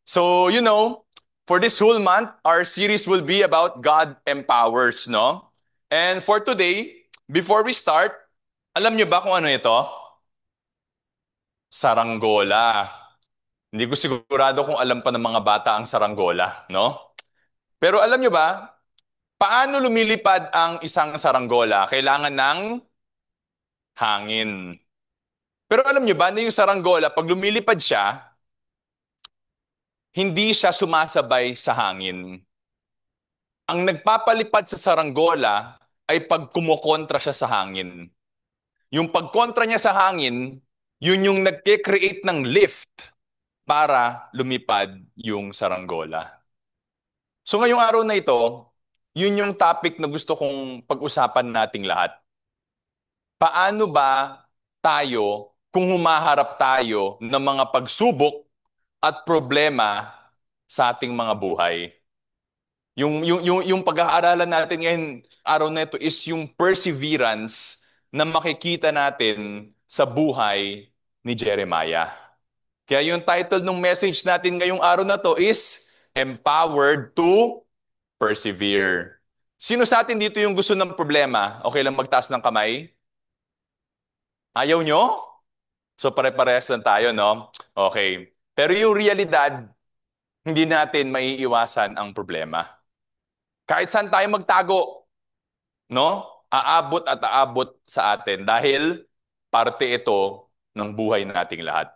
So, for this whole month, our series will be about God empowers, no? And for today, before we start, alam nyo ba kung ano ito? Saranggola. Hindi ko sigurado kung alam pa ng mga bata ang saranggola, no? Pero alam nyo ba, paano lumilipad ang isang saranggola? Kailangan ng hangin. Pero alam nyo ba na yung saranggola, pag lumilipad siya, hindi siya sumasabay sa hangin. Ang nagpapalipad sa saranggola ay pag kumokontra siya sa hangin. Yung pagkontra niya sa hangin, yun yung nagke-create ng lift para lumipad yung saranggola. So ngayong araw na ito, yun yung topic na gusto kong pag-usapan nating lahat. Paano ba tayo, kung humaharap tayo ng mga pagsubok at problema sa ating mga buhay? Yung pag-aaralan natin ngayon, araw na ito, is yung perseverance na makikita natin sa buhay ni Jeremiah. Kaya yung title ng message natin ngayong araw na to is Empowered to Persevere. Sino sa atin dito yung gusto ng problema? Okay lang magtaas ng kamay? Ayaw nyo? So pare-parehas lang tayo, no? Okay. Pero yung realidad, hindi natin maiiwasan ang problema. Kahit saan tayo magtago, no? Aabot at aabot sa atin dahil parte ito ng buhay nating lahat.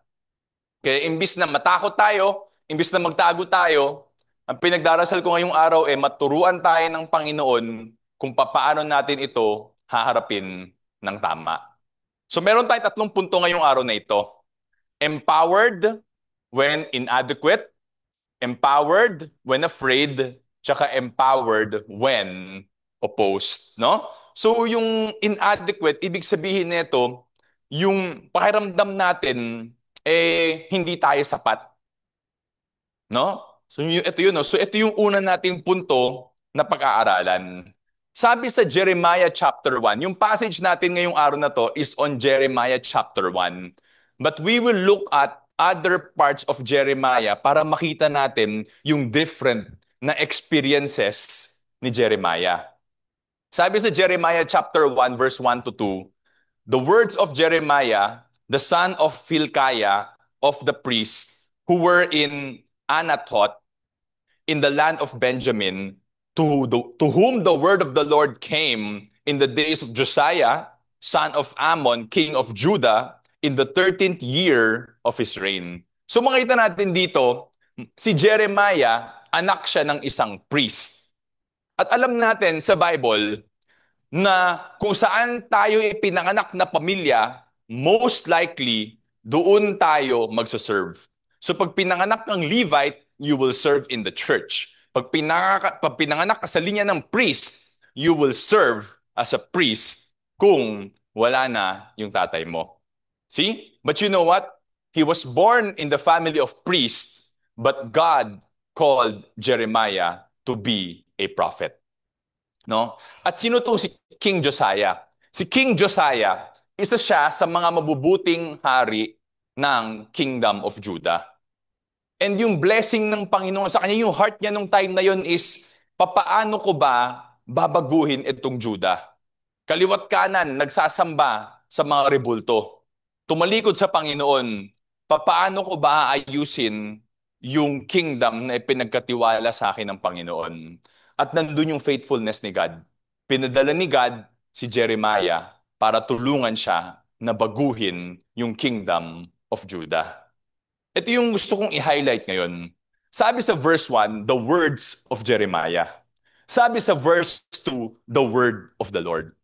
Kaya imbis na matakot tayo, imbis na magtago tayo, ang pinagdarasal ko ngayong araw ay maturuan tayo ng Panginoon kung papaano natin ito haharapin ng tama. So meron tayong tatlong punto ngayong araw na ito. Empowered when inadequate, empowered when afraid, tsaka empowered when opposed, no? So yung inadequate, ibig sabihin nito, yung pakiramdam natin hindi tayo sapat, no? So ito yun, no? So ito yung una nating punto na pag-aaralan. Sabi sa Jeremiah chapter 1, yung passage natin ngayong araw na to is on Jeremiah chapter 1. But we will look at other parts of Jeremiah para makita natin yung different na experiences ni Jeremiah. Sabi sa Jeremiah chapter 1 verse 1 to 2, the words of Jeremiah, the son of Hilkiah of the priest, who were in Anathoth, in the land of Benjamin, to whom the word of the Lord came in the days of Josiah, son of Ammon, king of Judah, in the 13th year of his reign. So makita natin dito, si Jeremiah, anak siya ng isang priest. At alam natin sa Bible na kung saan tayo ipinanganak na pamilya, most likely, doon tayo magsaserve. So pag pinanganak kang Levite, you will serve in the church. Pag pinanganak ka sa linya ng priest, you will serve as a priest kung wala na yung tatay mo. See? But you know what? He was born in the family of priests, but God called Jeremiah to be a prophet. No? At sino to si King Josiah? Si King Josiah, isa siya sa mga mabubuting hari ng Kingdom of Judah. And yung blessing ng Panginoon sa kanya, yung heart niya nung time na yon is, papaano ko ba babaguhin itong Judah? Kaliwat kanan, nagsasamba sa mga rebulto. Tumalikod sa Panginoon, papaano ko ba ayusin yung kingdom na ipinagkatiwala sa akin ng Panginoon? At nandun yung faithfulness ni God. Pinadala ni God si Jeremiah para tulungan siya na baguhin yung kingdom of Judah. Ito yung gusto kong i-highlight ngayon. Sabi sa verse 1, the words of Jeremiah. Sabi sa verse 2, the word of the Lord.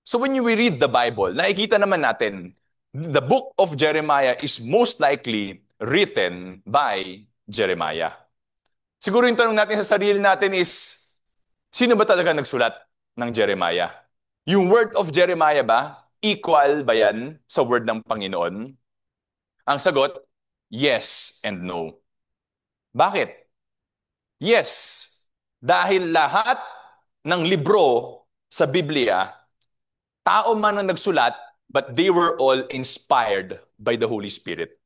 So when we read the Bible, nakikita naman natin, the book of Jeremiah is most likely written by Jeremiah. Siguro yung tanong natin sa sarili natin is, sino ba talaga nagsulat ng Jeremiah? Yung word of Jeremiah ba? Equal ba yan sa word ng Panginoon? Ang sagot, yes and no. Bakit? Yes, dahil lahat ng libro sa Biblia, tao man ang nagsulat, but they were all inspired by the Holy Spirit.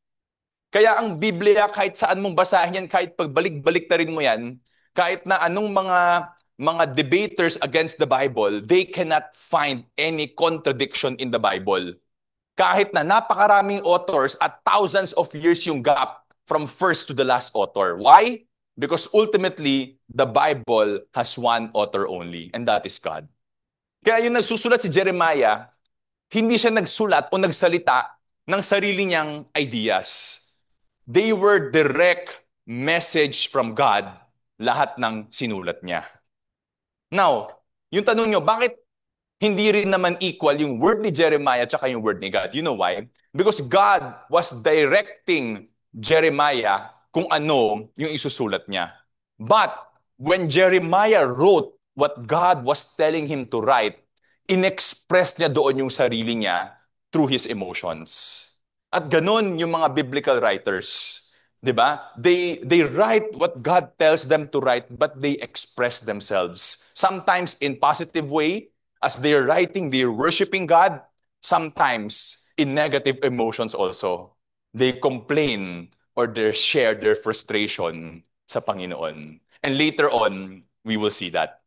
Kaya ang Biblia, kahit saan mong basahin yan, kahit pagbalik-balik na rin mo yan, kahit na anong mga debaters against the Bible, they cannot find any contradiction in the Bible. Kahit na napakaraming authors at thousands of years yung gap from first to the last author. Why? Because ultimately, the Bible has one author only, and that is God. Kaya yung nagsusulat si Jeremiah, hindi siya nagsulat o nagsalita ng sarili niyang ideas. They were direct message from God, lahat ng sinulat niya. Now, yung tanong nyo, bakit hindi rin naman equal yung word ni Jeremiah at yung word ni God? You know why? Because God was directing Jeremiah kung ano yung isusulat niya. But when Jeremiah wrote what God was telling him to write, inexpress niya doon yung sarili niya through his emotions. At ganun yung mga biblical writers. 'Di ba? They write what God tells them to write, but they express themselves. Sometimes in positive way, as they're writing, they're worshiping God. Sometimes in negative emotions also. They complain or they share their frustration sa Panginoon. And later on, we will see that.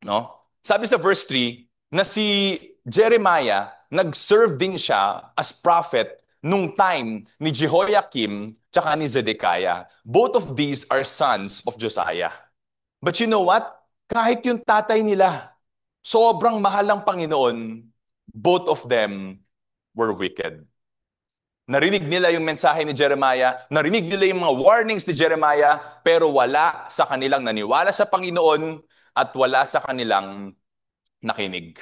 No? Sabi sa verse 3 na si Jeremiah, nag-serve din siya as prophet nung time ni Jehoiakim tsaka ni Zedekiah. Both of these are sons of Josiah. But you know what? Kahit yung tatay nila, sobrang mahal ng Panginoon, both of them were wicked. Narinig nila yung mensahe ni Jeremiah, narinig nila yung mga warnings ni Jeremiah, pero wala sa kanilang naniwala sa Panginoon at wala sa kanilang nakinig.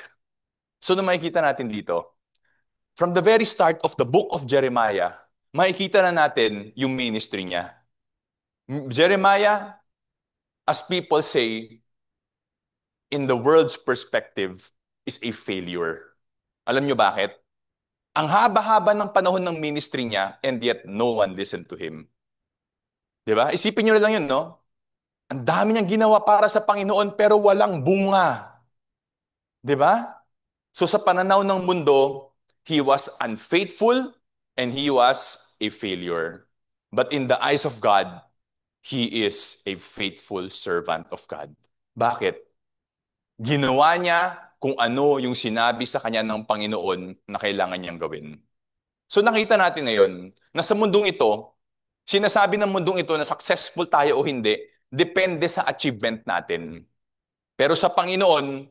So, na makikita natin dito, from the very start of the book of Jeremiah, makikita na natin yung ministry niya. Jeremiah, as people say, in the world's perspective, is a failure. Alam nyo bakit? Ang haba-haba ng panahon ng ministry niya, and yet no one listened to him. Diba? Isipin nyo na lang yun, no? Ang dami niyang ginawa para sa Panginoon, pero walang bunga. Diba? So sa pananaw ng mundo, he was unfaithful and he was a failure. But in the eyes of God, he is a faithful servant of God. Bakit? Ginawa niya kung ano yung sinabi sa kanya ng Panginoon na kailangan niyang gawin. So nakita natin ngayon na sa mundong ito, sinasabi ng mundong ito na successful tayo o hindi, depende sa achievement natin. Pero sa Panginoon,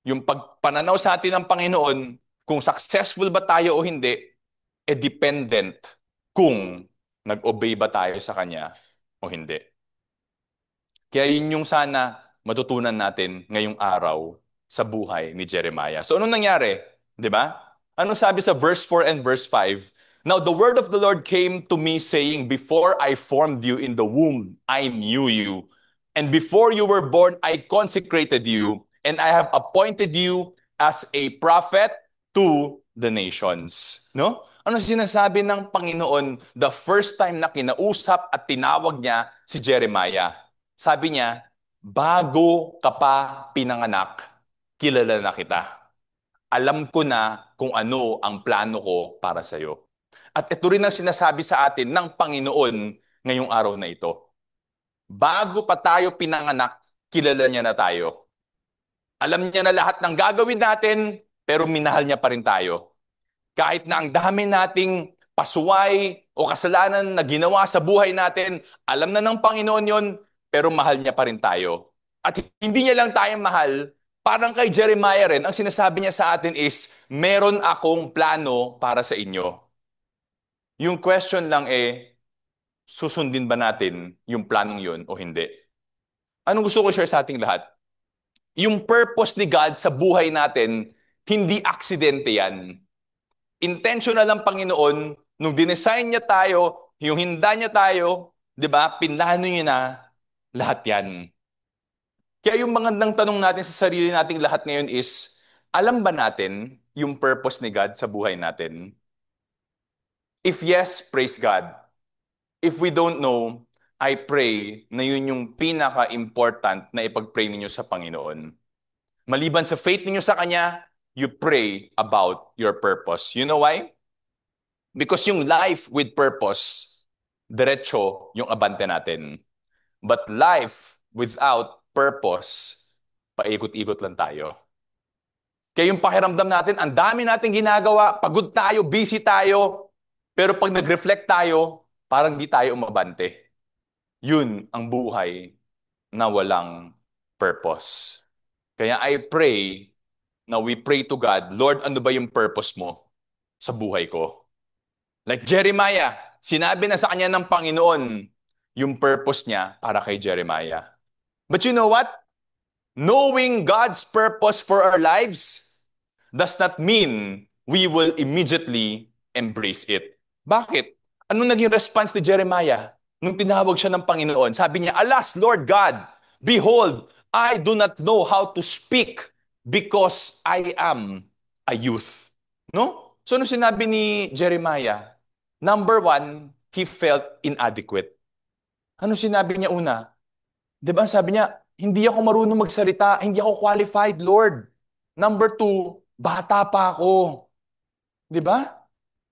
yung pagpananaw sa atin ng Panginoon, kung successful ba tayo o hindi, dependent kung nag-obey ba tayo sa Kanya o hindi. Kaya yun yung sana matutunan natin ngayong araw sa buhay ni Jeremiah. So anong nangyari? 'Di ba? Anong sabi sa verse 4 and verse 5? Now the word of the Lord came to me saying, before I formed you in the womb, I knew you. And before you were born, I consecrated you. And I have appointed you as a prophet to the nations. No? Ano sinasabi ng Panginoon the first time na kinausap at tinawag niya si Jeremiah? Sabi niya, bago ka pa pinanganak, kilala na kita. Alam ko na kung ano ang plano ko para sa iyo. At ito rin ang sinasabi sa atin ng Panginoon ngayong araw na ito. Bago pa tayo pinanganak, kilala niya na tayo. Alam niya na lahat ng gagawin natin, pero minahal niya pa rin tayo. Kahit na ang dami nating pasuway o kasalanan na ginawa sa buhay natin, alam na ng Panginoon yon, pero mahal niya pa rin tayo. At hindi niya lang tayo mahal, parang kay Jeremiah rin, ang sinasabi niya sa atin is, meron akong plano para sa inyo. Yung question lang susundin ba natin yung planong yun o hindi? Anong gusto ko share sa ating lahat? Yung purpose ni God sa buhay natin, hindi aksidente yan. Intentional ng Panginoon, nung dinesign niya tayo, yung hinda niya tayo, di ba, pinlano niya na lahat yan. Kaya yung magandang tanong natin sa sarili nating lahat ngayon is, alam ba natin yung purpose ni God sa buhay natin? If yes, praise God. If we don't know, I pray na yun yung pinaka-important na ipag-pray ninyo sa Panginoon. Maliban sa faith ninyo sa Kanya, you pray about your purpose. You know why? Because yung life with purpose, diretso yung abante natin. But life without purpose, paikot-ikot lang tayo. Kaya yung pakiramdam natin, ang dami nating ginagawa, pagod tayo, busy tayo, pero pag nag-reflect tayo, parang di tayo umabante. Yun ang buhay na walang purpose. Kaya I pray na we pray to God, Lord, ano ba yung purpose mo sa buhay ko? Like Jeremiah, sinabi na sa kanya ng Panginoon yung purpose niya para kay Jeremiah. But you know what? Knowing God's purpose for our lives does not mean we will immediately embrace it. Bakit? Anong naging response ni Jeremiah nung tinawag siya ng Panginoon? Sabi niya, Alas, Lord God, behold, I do not know how to speak because I am a youth. No? So ano sinabi ni Jeremiah? Number one, he felt inadequate. Ano sinabi niya una? Di ba? Sabi niya, hindi ako marunong magsalita, hindi ako qualified, Lord. Number two, bata pa ako. Di ba?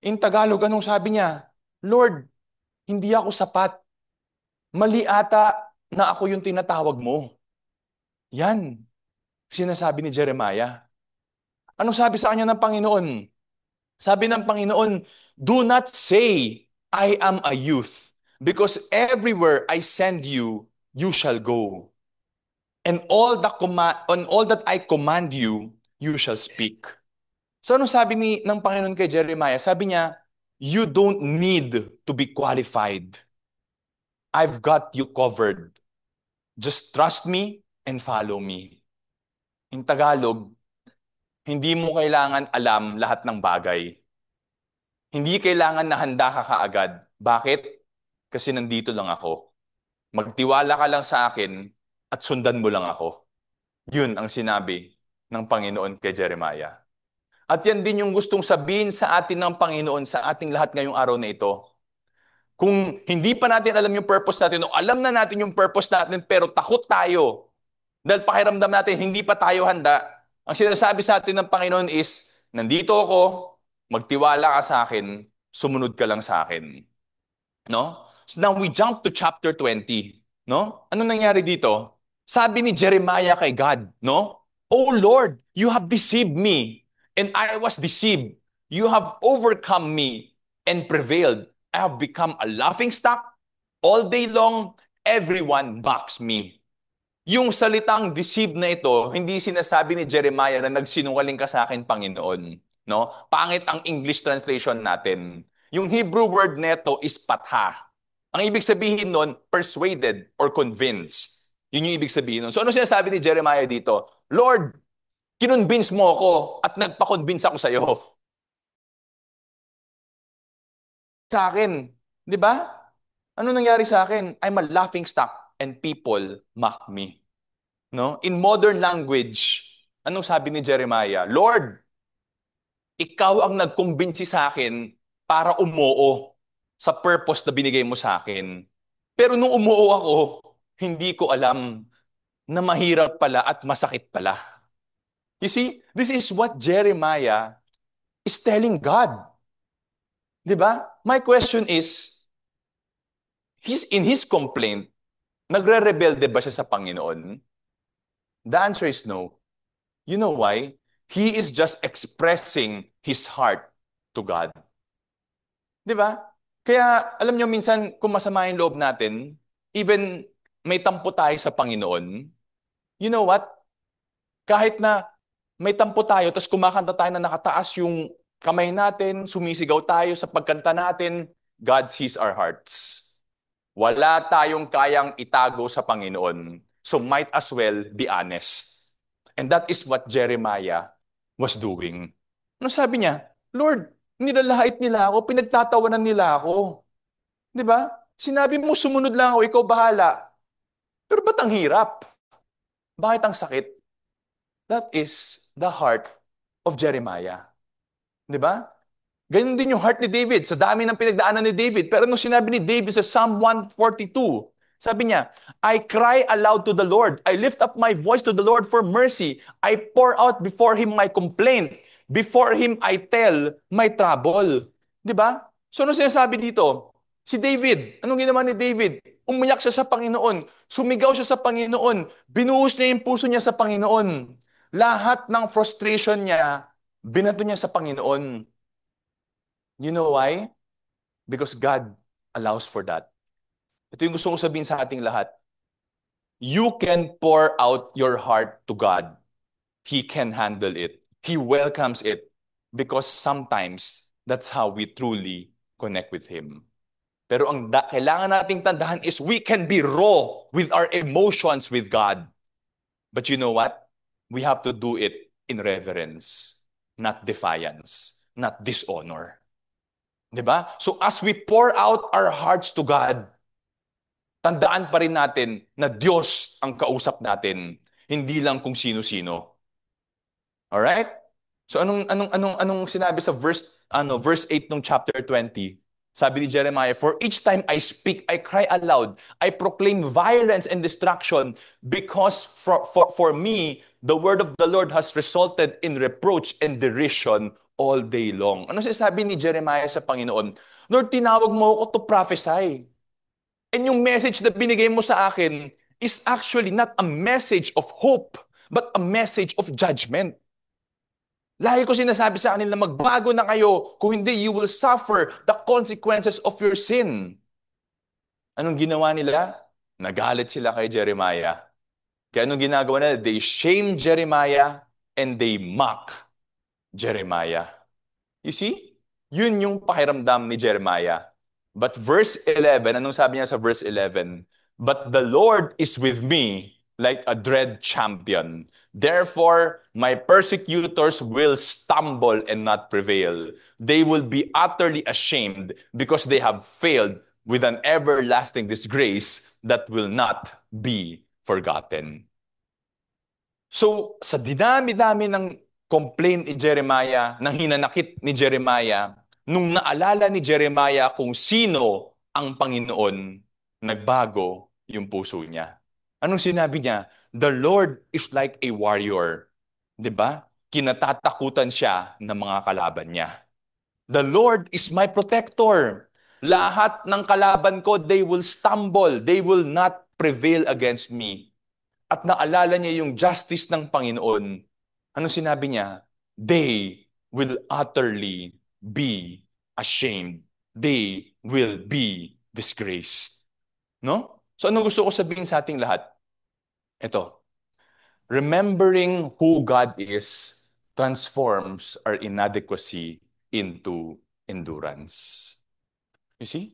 In Tagalog, anong sabi niya? Lord, hindi ako sapat. Mali ata na ako yung tinatawag mo. Yan, sinasabi ni Jeremiah. Anong sabi sa kanya ng Panginoon? Sabi ng Panginoon, do not say, I am a youth, because everywhere I send you, you shall go. And all that I command you, you shall speak. So ano sabi ng Panginoon kay Jeremiah? Sabi niya, you don't need to be qualified. I've got you covered. Just trust me and follow me. In Tagalog, hindi mo kailangan alam lahat ng bagay. Hindi kailangan na handa ka kaagad. Bakit? Kasi nandito lang ako. Magtiwala ka lang sa akin at sundan mo lang ako. Yun ang sinabi ng Panginoon kay Jeremiah. At yan din yung gustong sabihin sa atin ng Panginoon sa ating lahat ngayong araw na ito. Kung hindi pa natin alam yung purpose natin, o alam na natin yung purpose natin, pero takot tayo, dahil pakiramdam natin, hindi pa tayo handa, ang sinasabi sa atin ng Panginoon is, nandito ako, magtiwala ka sa akin, sumunod ka lang sa akin. No? So now we jump to chapter 20. No? Ano nangyari dito? Sabi ni Jeremiah kay God, no? Oh Lord, you have deceived me, and I was deceived. You have overcome me and prevailed. I have become a laughing stock. All day long, everyone mocks me. Yung salitang deceive na ito, hindi sinasabi ni Jeremiah na nagsinungaling ka sa akin, Panginoon. No? Pangit ang English translation natin. Yung Hebrew word neto is patha. Ang ibig sabihin nun, persuaded or convinced. Yun yung ibig sabihin nun. So ano sinasabi ni Jeremiah dito? Lord, kinonvince mo ako at nagpa-convince ako sa'yo. Sa akin, di ba? Ano nangyari sa akin? I'm a laughing stock and people mock me. No? In modern language, anong sabi ni Jeremiah? Lord, ikaw ang nagkumbinsi sa akin para umuo sa purpose na binigay mo sa akin. Pero nung umuo ako, hindi ko alam na mahirap pala at masakit pala. You see, this is what Jeremiah is telling God. Di ba? My question is, in his complaint, nagre-rebelde ba siya sa Panginoon? The answer is no. You know why? He is just expressing his heart to God. Di ba? Kaya, alam nyo, minsan, kung masama yung loob natin, even may tampo tayo sa Panginoon, you know what? Kahit na may tampo tayo, tapos kumakanta tayo na nakataas yung kamay natin, sumisigaw tayo sa pagkanta natin, God sees our hearts. Wala tayong kayang itago sa Panginoon. So might as well be honest. And that is what Jeremiah was doing. Ano sabi niya? Lord, nilalait nila ako, pinagtatawanan nila ako. Di ba? Sinabi mo, sumunod lang ako, ikaw bahala. Pero ba't ang hirap? Bakit ang sakit? That is the heart of Jeremiah. Di ba? Ganyan din yung heart ni David. Sa dami ng pinagdaanan ni David. Pero nung sinabi ni David sa Psalm 142, sabi niya, I cry aloud to the Lord. I lift up my voice to the Lord for mercy. I pour out before Him my complaint. Before Him I tell my trouble. Di ba? So ano sinasabi dito? Si David, anong ginawa ni David? Umiyak siya sa Panginoon. Sumigaw siya sa Panginoon. Binuhos niya yung puso niya sa Panginoon. Lahat ng frustration niya, binato niya sa Panginoon. You know why? Because God allows for that. Ito yung gusto ko sabihin sa ating lahat. You can pour out your heart to God. He can handle it. He welcomes it because sometimes that's how we truly connect with Him. Pero ang kailangan nating tandaan is we can be raw with our emotions with God. But you know what? We have to do it in reverence, not defiance, not dishonor. 'Di ba? So as we pour out our hearts to God, tandaan pa rin natin na Diyos ang kausap natin, hindi lang kung sino-sino. Alright? So anong sinabi sa verse 8 ng chapter 20? Sabi ni Jeremiah, "For each time I speak, I cry aloud. I proclaim violence and destruction because for me, the word of the Lord has resulted in reproach and derision all day long." Ano sinasabi ni Jeremiah sa Panginoon? Lord, tinawag mo ako to prophesy. And yung message na binigay mo sa akin is actually not a message of hope, but a message of judgment. Lagi ko sinasabi sa kanila, magbago na kayo. Kung hindi, you will suffer the consequences of your sin. Anong ginawa nila? Nagalit sila kay Jeremiah. Kaya anong ginagawa nila? They shame Jeremiah and they mock Jeremiah. You see? Yun yung pakiramdam ni Jeremiah. But verse 11, anong sabi niya sa verse 11? "But the Lord is with me like a dread champion. Therefore, my persecutors will stumble and not prevail. They will be utterly ashamed because they have failed with an everlasting disgrace that will not be forgotten." So, sa dinami-dami ng complaint ni Jeremiah, ng hinanakit ni Jeremiah, nung naalala ni Jeremiah kung sino ang Panginoon, nagbago yung puso niya. Anong sinabi niya? The Lord is like a warrior. 'Di ba? Kinatatakutan siya ng mga kalaban niya. The Lord is my protector. Lahat ng kalaban ko, they will stumble. They will not prevail against me. At naalala niya yung justice ng Panginoon. Ano sinabi niya? They will utterly be ashamed. They will be disgraced. No? So ano gusto ko sabihin sa ating lahat? Ito, remembering who God is transforms our inadequacy into endurance. You see?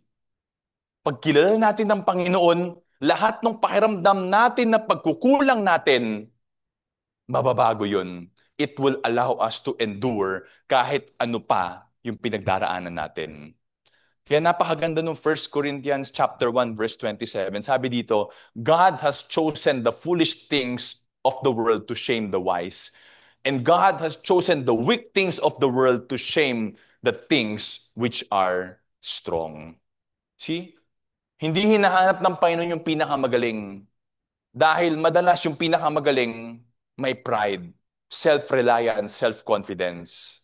Pag kilala natin ng Panginoon, lahat ng pakiramdam natin na pagkukulang natin, mababago yun. It will allow us to endure kahit ano pa yung pinagdaraanan natin. Kaya napakaganda ng 1 Corinthians chapter 1 verse 27. Sabi dito, God has chosen the foolish things of the world to shame the wise. And God has chosen the weak things of the world to shame the things which are strong. See? Hindi hinahanap ng Panginoon yung pinakamagaling. Dahil madalas yung pinakamagaling may pride, self-reliance, self-confidence.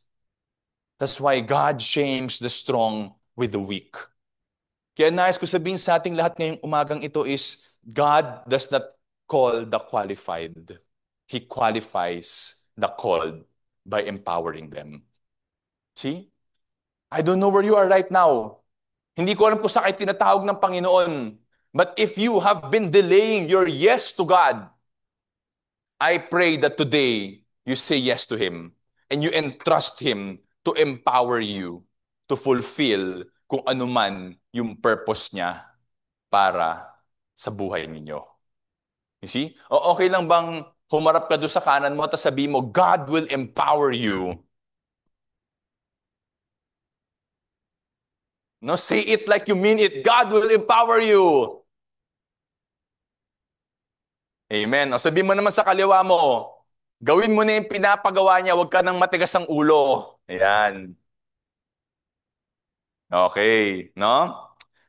That's why God shames the strong with the weak. Kaya nais ko sabihin sa ating lahat ngayong umagang ito is, God does not call the qualified. He qualifies the called by empowering them. See? I don't know where you are right now. Hindi ko alam kung saan kayo tinatawag ng Panginoon. But if you have been delaying your yes to God, I pray that today you say yes to Him and you entrust Him to empower you to fulfill kung ano man yung purpose niya para sa buhay ninyo. You see? O okay lang bang humarap ka doon sa kanan mo at sabihin mo, God will empower you. No, say it like you mean it. God will empower you. Amen. O sabihin mo naman sa kaliwa mo, gawin mo na yung pinapagawa niya, huwag ka nang matigas ang ulo. Ayan. Okay, no?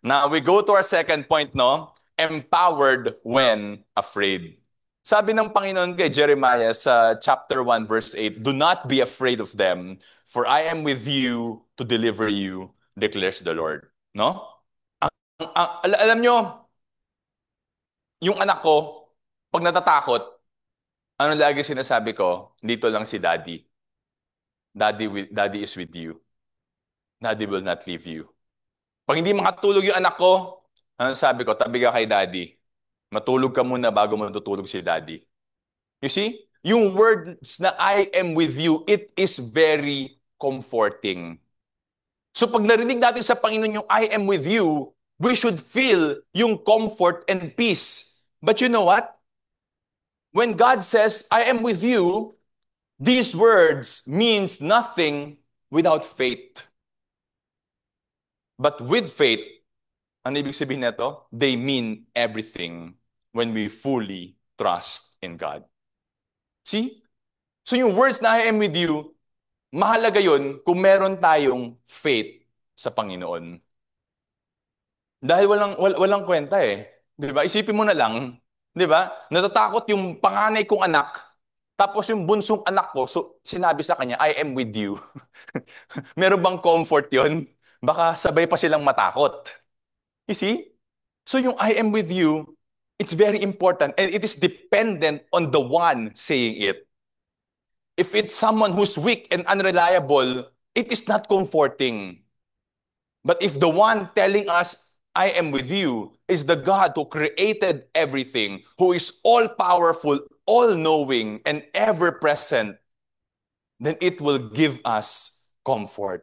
Now we go to our second point, no? Empowered when afraid. Sabi ng Panginoon kay Jeremiah sa chapter 1 verse 8, "Do not be afraid of them, for I am with you to deliver you. declares the Lord. No? Alam nyo, yung anak ko, pag natatakot, ano lagi sinasabi ko? Dito lang si Daddy. Daddy is with you. Daddy will not leave you. Pag hindi makatulog yung anak ko, ano sabi ko? Tabi ka kay Daddy. Matulog ka muna bago mo natutulog si Daddy. You see? Yung words na I am with you, it is very comforting. So pag narinig natin sa Panginoon yung I am with you, we should feel yung comfort and peace. But you know what? When God says, I am with you, these words means nothing without faith. But with faith, ano ibig sabihin nito? They mean everything when we fully trust in God. See? So yung words na I am with you, mahalaga yun kung meron tayong faith sa Panginoon. Dahil walang kwenta eh. 'Di ba? Isipin mo na lang, 'di ba? Natatakot yung panganay kong anak, tapos yung bunsong anak ko, so sinabi sa kanya, I am with you. Meron bang comfort 'yon? Baka sabay pa silang matakot. You see? So yung I am with you, it's very important and it is dependent on the one saying it. If it's someone who's weak and unreliable, it is not comforting. But if the one telling us, I am with you, is the God who created everything, who is all-powerful, all-knowing, and ever-present, then it will give us comfort.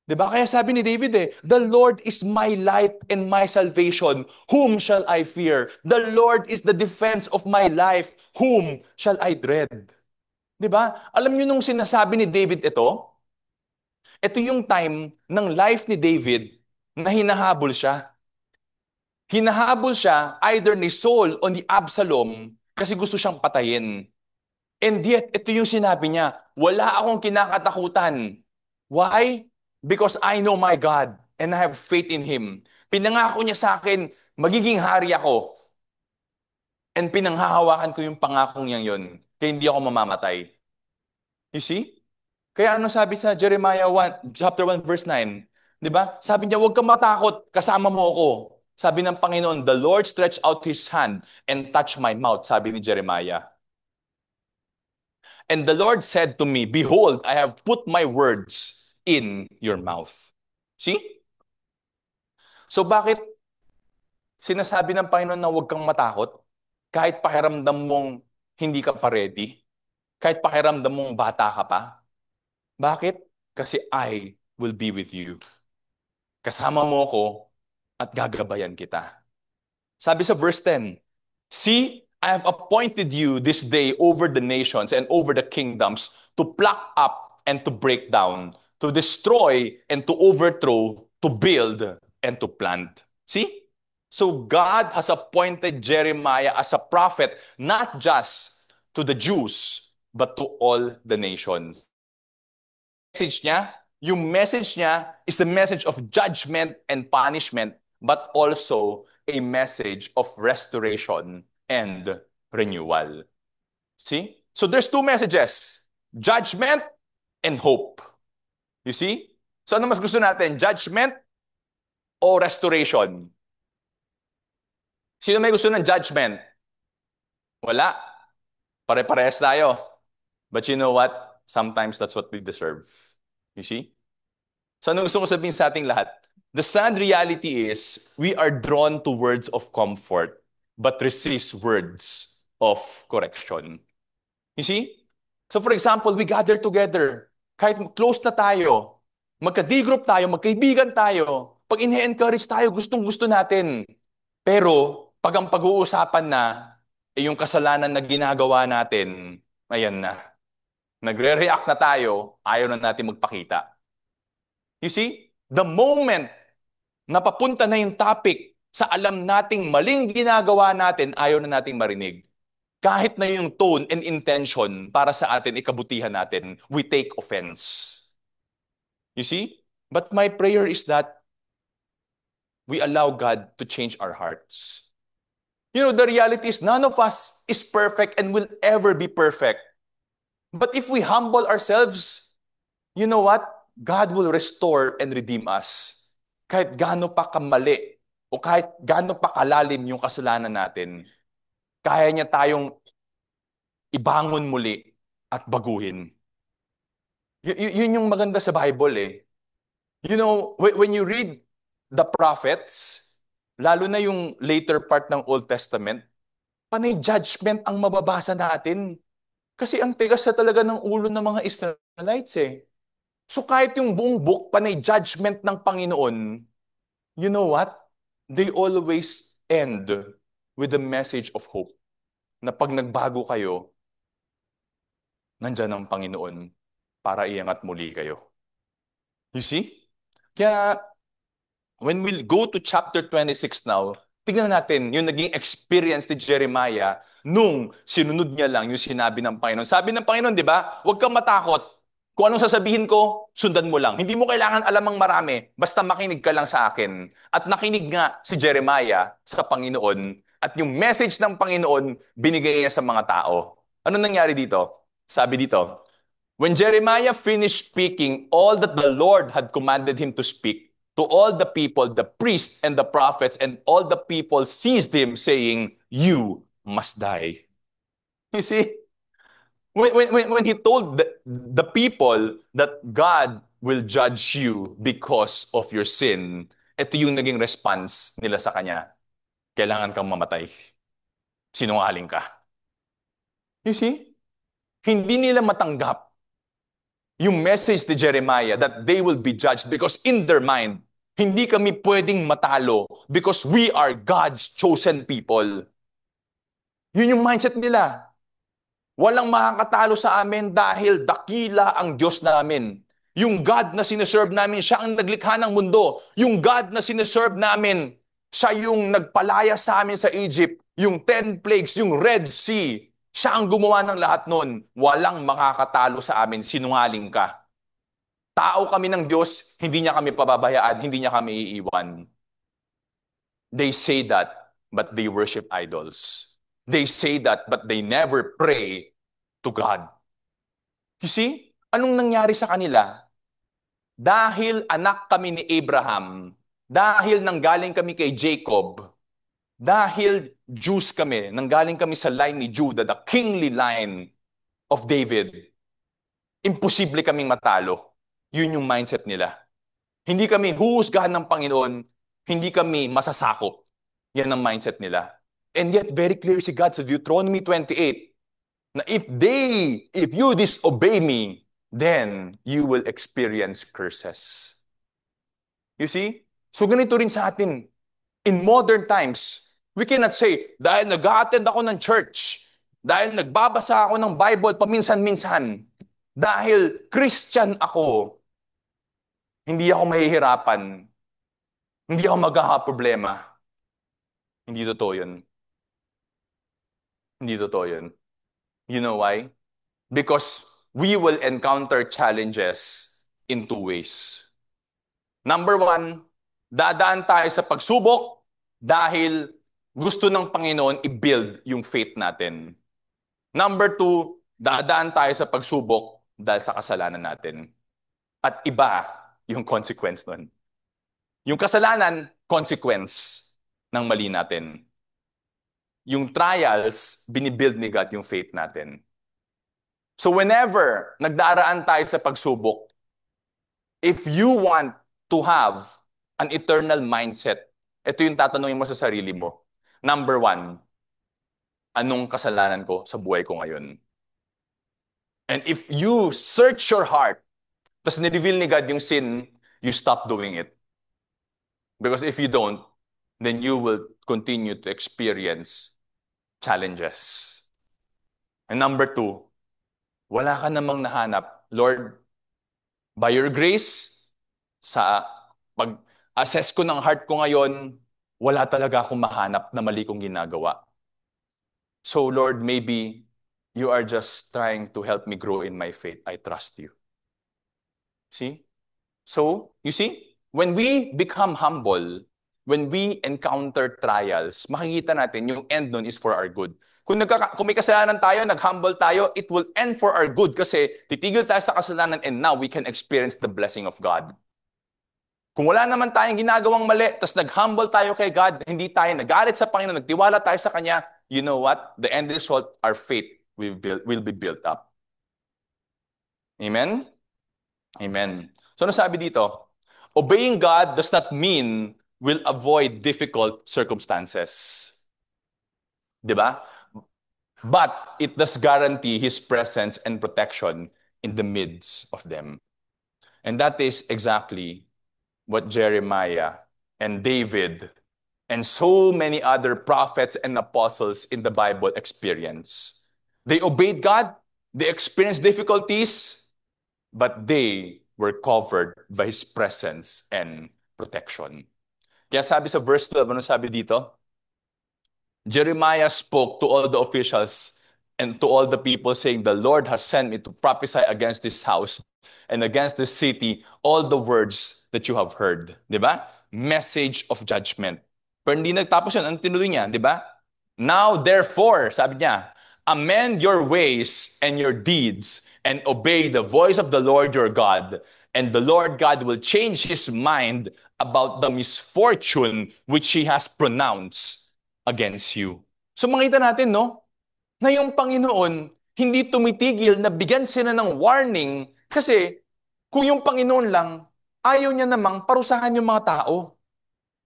Diba? Kaya sabi ni David the Lord is my light and my salvation. Whom shall I fear? The Lord is the defense of my life. Whom shall I dread? Diba? Alam niyo nung sinasabi ni David ito yung time ng life ni David na hinahabol siya. Hinahabol siya either ni Saul o ni Absalom kasi gusto siyang patayin. And yet, ito yung sinabi niya, wala akong kinakatakutan. Why? Because I know my God and I have faith in Him. Pinangako niya sa akin, magiging hari ako. And pinanghahawakan ko yung pangakong niya yun. Kaya hindi ako mamamatay. You see? Kaya ano sabi sa Jeremiah 1, chapter 1, verse 9? 'Di ba? Sabi niya, huwag kang matakot, kasama mo ako. Sabi ng Panginoon, the Lord stretched out His hand and touched my mouth, sabi ni Jeremiah. And the Lord said to me, behold, I have put my words in your mouth. See? So bakit sinasabi ng Panginoon na huwag kang matakot? Kahit pakiramdam mong hindi ka pa ready? Kahit pakiramdam mong bata ka pa? Bakit? Kasi I will be with you. Kasama mo ko at gagabayan kita. Sabi sa verse 10, see, I have appointed you this day over the nations and over the kingdoms to pluck up and to break down, to destroy and to overthrow, to build and to plant. See? So God has appointed Jeremiah as a prophet, not just to the Jews, but to all the nations. Yung message niya is a message of judgment and punishment, but also a message of restoration and renewal. See? So there's two messages, judgment and hope. You see? So ano mas gusto natin, judgment o restoration? Sino may gusto ng judgment? Wala. Pare-parehas tayo. But you know what? Sometimes that's what we deserve. You see? So ano gusto ko sabihin sa ating lahat? The sad reality is, we are drawn to words of comfort, but resist words of correction. You see? So for example, we gather together. Kahit close na tayo, magka-D-group tayo, magkaibigan tayo, pag in-encourage tayo, gustong-gusto natin. Pero, pag ang pag-uusapan na, yung kasalanan na ginagawa natin, ayan na. Nagre-react na tayo, ayaw na natin magpakita. You see? The moment na papunta na yung topic sa alam nating maling ginagawa natin, ayaw na nating marinig. Kahit na yung tone and intention para sa atin, ikabutihan natin, we take offense. You see? But my prayer is that we allow God to change our hearts. You know, the reality is none of us is perfect and will ever be perfect. But if we humble ourselves, you know what? God will restore and redeem us. Kahit gaano pa kamali o kahit gaano pa kalalim yung kasalanan natin, kaya niya tayong ibangon muli at baguhin. Yun yung maganda sa Bible eh. You know, when you read the prophets, lalo na yung later part ng Old Testament, panay judgment ang mababasa natin. Kasi ang tigas na talaga ng ulo ng mga Israelites eh. So kahit yung buong book, panay judgment ng Panginoon, you know what? They always end with a message of hope. Na pag nagbago kayo, nandyan ang Panginoon para iangat muli kayo. You see? Kaya when we go to chapter 26 now, tignan natin yung naging experience ni Jeremiah nung sinunod niya lang yung sinabi ng Panginoon. Sabi ng Panginoon, di ba? Huwag kang matakot. Kung anong sasabihin ko, sundan mo lang. Hindi mo kailangan alam ang marami. Basta makinig ka lang sa akin. At nakinig nga si Jeremiah sa Panginoon. At yung message ng Panginoon, binigay niya sa mga tao. Ano nangyari dito? Sabi dito, when Jeremiah finished speaking all that the Lord had commanded him to speak, to all the people, the priests and the prophets, and all the people seized him, saying, "You must die." You see, when he told the people that God will judge you because of your sin, ito yung naging response nila sa kanya. Kailangan kang mamatay. Sinungaling ka. You see, hindi nila matanggap yung message ni Jeremiah that they will be judged because in their mind, hindi kami pwedeng matalo because we are God's chosen people. Yun yung mindset nila. Walang makakatalo sa amin dahil dakila ang Diyos namin. Yung God na sineserve namin, siya ang naglikha ng mundo. Yung God na sineserve namin, siya yung nagpalaya sa amin sa Egypt. Yung 10 plagues, yung Red Sea, siya ang gumawa ng lahat nun. Walang makakatalo sa amin, sinungaling ka. Tao kami ng Diyos, hindi niya kami pababayaan, hindi niya kami iiwan. They say that, but they worship idols. They say that, but they never pray to God. You see, anong nangyari sa kanila? Dahil anak kami ni Abraham, dahil nanggaling kami kay Jacob, dahil Jews kami, nanggaling kami sa line ni Judah, the kingly line of David, imposible kaming matalo. Yun yung mindset nila. Hindi kami huhusgahan ng Panginoon, hindi kami masasakop. Yan ang mindset nila. And yet, very clear si God sa Deuteronomy 28, na if you disobey me, then you will experience curses. You see? So ganito rin sa atin. In modern times, we cannot say, dahil nag-attend ako ng church, dahil nagbabasa ako ng Bible paminsan-minsan, dahil Christian ako, hindi ako mahihirapan, hindi ako magkakaproblema. Hindi totoo yun. Hindi totoo yun. You know why? Because we will encounter challenges in two ways. Number one, dadaan tayo sa pagsubok dahil gusto ng Panginoon i-build yung faith natin. Number two, dadaan tayo sa pagsubok dahil sa kasalanan natin. At iba yung consequence nun. Yung kasalanan, consequence ng mali natin. Yung trials, binibuild ni God yung faith natin. So whenever nagdaraan tayo sa pagsubok, if you want to have an eternal mindset, ito yung tatanungin mo sa sarili mo. Number one, anong kasalanan ko sa buhay ko ngayon? And if you search your heart, tapos nireveal ni God yung sin, you stop doing it. Because if you don't, then you will continue to experience challenges. And number two, wala ka namang nahanap. Lord, by your grace, sa pag-assess ko ng heart ko ngayon, wala talaga akong mahanap na mali kong ginagawa. So Lord, maybe you are just trying to help me grow in my faith. I trust you. See? So, you see, when we become humble, when we encounter trials, makikita natin yung end nun is for our good. Kung may kasalanan tayo, nag-humble tayo, it will end for our good kasi titigil tayo sa kasalanan and now we can experience the blessing of God. Kung wala naman tayong ginagawang mali, tapos nag-humble tayo kay God, hindi tayo nagalit sa Panginoon, nagtiwala tayo sa Kanya, you know what? The end result, our faith will be built up. Amen? Amen. So ano sabi dito? Obeying God does not mean we'll avoid difficult circumstances. Di ba? But it does guarantee His presence and protection in the midst of them. And that is exactly what Jeremiah and David and so many other prophets and apostles in the Bible experience. They obeyed God, they experienced difficulties, but they were covered by His presence and protection. Kaya sabi sa verse 12, ano sabi dito? Jeremiah spoke to all the officials and to all the people saying, the Lord has sent me to prophesy against this house and against this city all the words that you have heard. Di ba? Message of judgment. Pero hindi nagtapos yun. Anong tinuloy niya? Di ba? Now, therefore, sabi niya, amend your ways and your deeds and obey the voice of the Lord your God. And the Lord God will change His mind about the misfortune which He has pronounced against you. So makita natin, no? Na yung Panginoon, hindi tumitigil na bigyan sila ng warning kasi kung yung Panginoon lang, ayaw niya namang parusahan yung mga tao.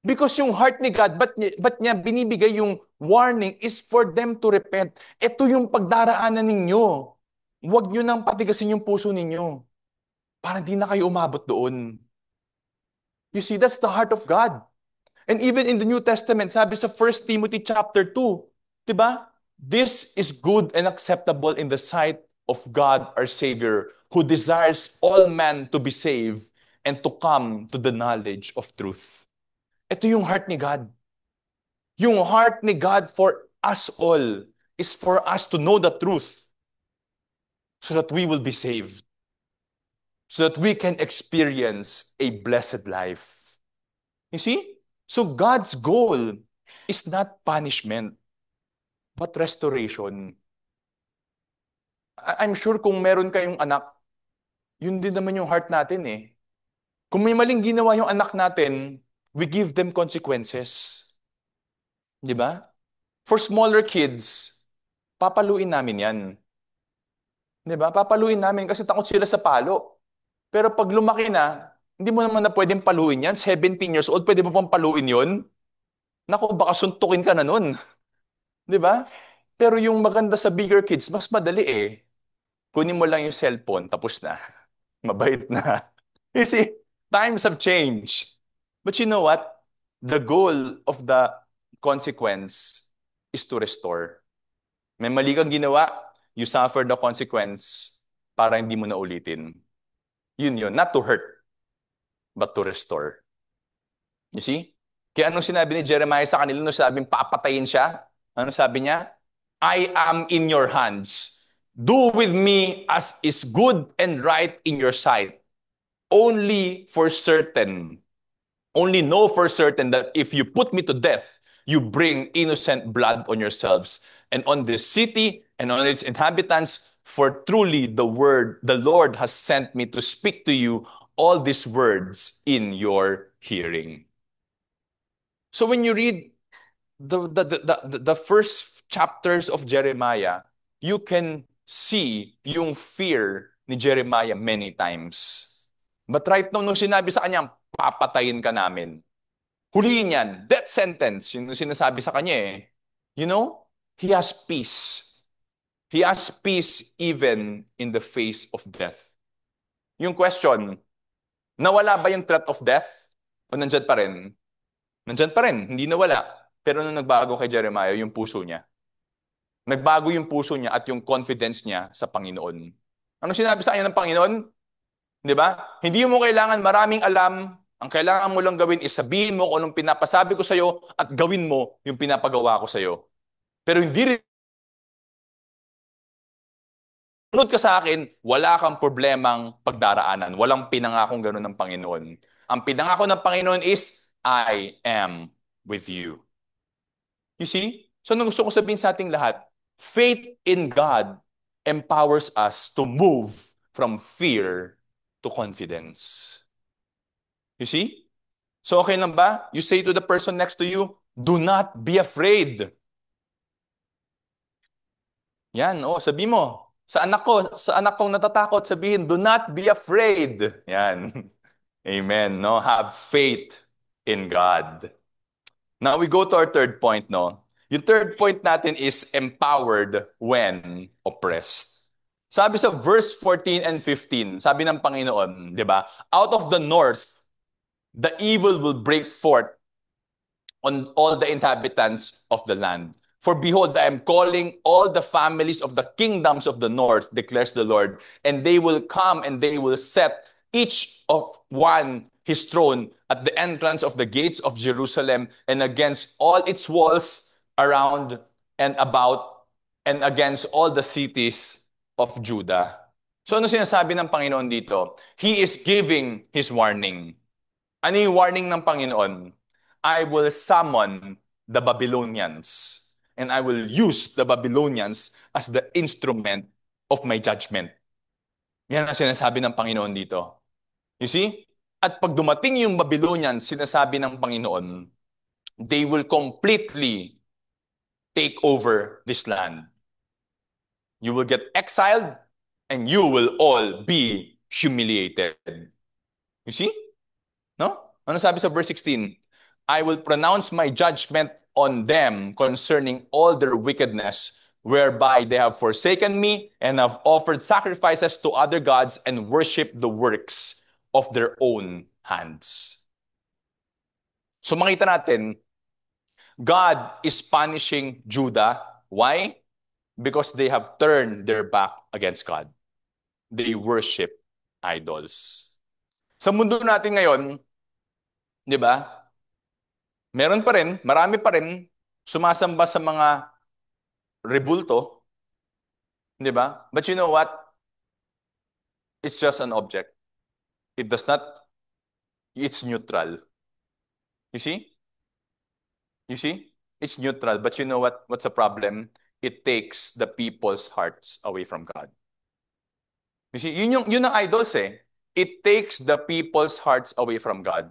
Because yung heart ni God, ba't niya binibigay yung warning is for them to repent. Ito yung pagdaraanan ninyo. Huwag nyo nang patigasin yung puso ninyo. Para hindi na kayo umabot doon. You see, that's the heart of God. And even in the New Testament, sabi sa 1 Timothy chapter 2, 'di ba? This is good and acceptable in the sight of God our Savior, who desires all men to be saved and to come to the knowledge of truth. Ito yung heart ni God. Yung heart ni God for us all is for us to know the truth so that we will be saved. So that we can experience a blessed life. You see? So God's goal is not punishment, but restoration. I'm sure kung meron kayong anak, yun din naman yung heart natin eh. Kung may maling ginawa yung anak natin, we give them consequences. Di ba? For smaller kids, papaluin namin yan. Di ba? Papaluin namin kasi takot sila sa palo. Pero pag lumaki na, hindi mo naman na pwedeng paluin yan. 17 years old, pwede mo pang paluin yun? Naku, baka suntukin ka na nun. Di ba? Pero yung maganda sa bigger kids, mas madali eh. Kunin mo lang yung cellphone, tapos na. Mabait na. You see, times have changed. But you know what? The goal of the consequence is to restore. May mali kang ginawa, you suffer the consequence para hindi mo na ulitin. Yun. Not to hurt, but to restore. You see? Kaya anong sinabi ni Jeremiah sa kanila nung sabing papatayin siya? Ano sabi niya? I am in your hands. Do with me as is good and right in your sight. Only know for certain that if you put me to death, you bring innocent blood on yourselves and on this city and on its inhabitants, for truly the Lord has sent me to speak to you all these words in your hearing. So when you read the first chapters of Jeremiah, you can see yung fear ni Jeremiah many times. But right now, nung sinabi sa kanya, papatayin ka namin. Huliin yan. Death sentence. Yun yung sinasabi sa kanya eh. You know, he has peace. He has peace even in the face of death. Yung question, nawala ba yung threat of death? O nandyan pa rin? Nandyan pa rin. Hindi nawala. Pero nung nagbago kay Jeremiah, yung puso niya. Nagbago yung puso niya at yung confidence niya sa Panginoon. Anong sinabi sa kanya ng Panginoon? Di ba? Hindi mo kailangan maraming alam. Ang kailangan mo lang gawin is sabihin mo kung anong pinapasabi ko sa'yo at gawin mo yung pinapagawa ko sa'yo. Pero hindi rin sunod ka sa akin, wala kang problemang pagdaraanan. Walang pinangakong gano'n ng Panginoon. Ang pinangako ng Panginoon is, I am with you. You see? So anong gusto ko sabihin sa ating lahat? Faith in God empowers us to move from fear to confidence. You see? So okay lang ba? You say to the person next to you, do not be afraid. Yan, sabi mo. Sa anak kong natatakot, sabihin, do not be afraid. Yan. Amen, no? Have faith in God. Now we go to our third point, no? Yung third point natin is empowered when oppressed. Sabi sa verse 14 and 15, sabi ng Panginoon, di ba? Out of the north, the evil will break forth on all the inhabitants of the land. For behold, I am calling all the families of the kingdoms of the north, declares the Lord, and they will come and they will set each of one his throne at the entrance of the gates of Jerusalem and against all its walls around and about and against all the cities of Judah. So ano sinasabi ng Panginoon dito? He is giving his warning. Ano yung warning ng Panginoon? I will summon the Babylonians and I will use the Babylonians as the instrument of my judgment. Yan ang sinasabi ng Panginoon dito. You see? At pag dumating yung Babylonians, sinasabi ng Panginoon, they will completely take over this land. You will get exiled and you will all be humiliated. You see? No? Ano sabi sa verse 16? I will pronounce my judgment on them concerning all their wickedness, whereby they have forsaken me and have offered sacrifices to other gods and worshiped the works of their own hands. So makita natin, God is punishing Judah. Why? Because they have turned their back against God. They worship idols. Sa mundo natin ngayon, di ba? Meron pa rin, marami pa rin sumasamba sa mga rebulto, di ba? But you know what? It's just an object. It does not, it's neutral. You see? You see? It's neutral, but you know what? What's the problem? It takes the people's hearts away from God. You see, yun ang idols eh. It takes the people's hearts away from God.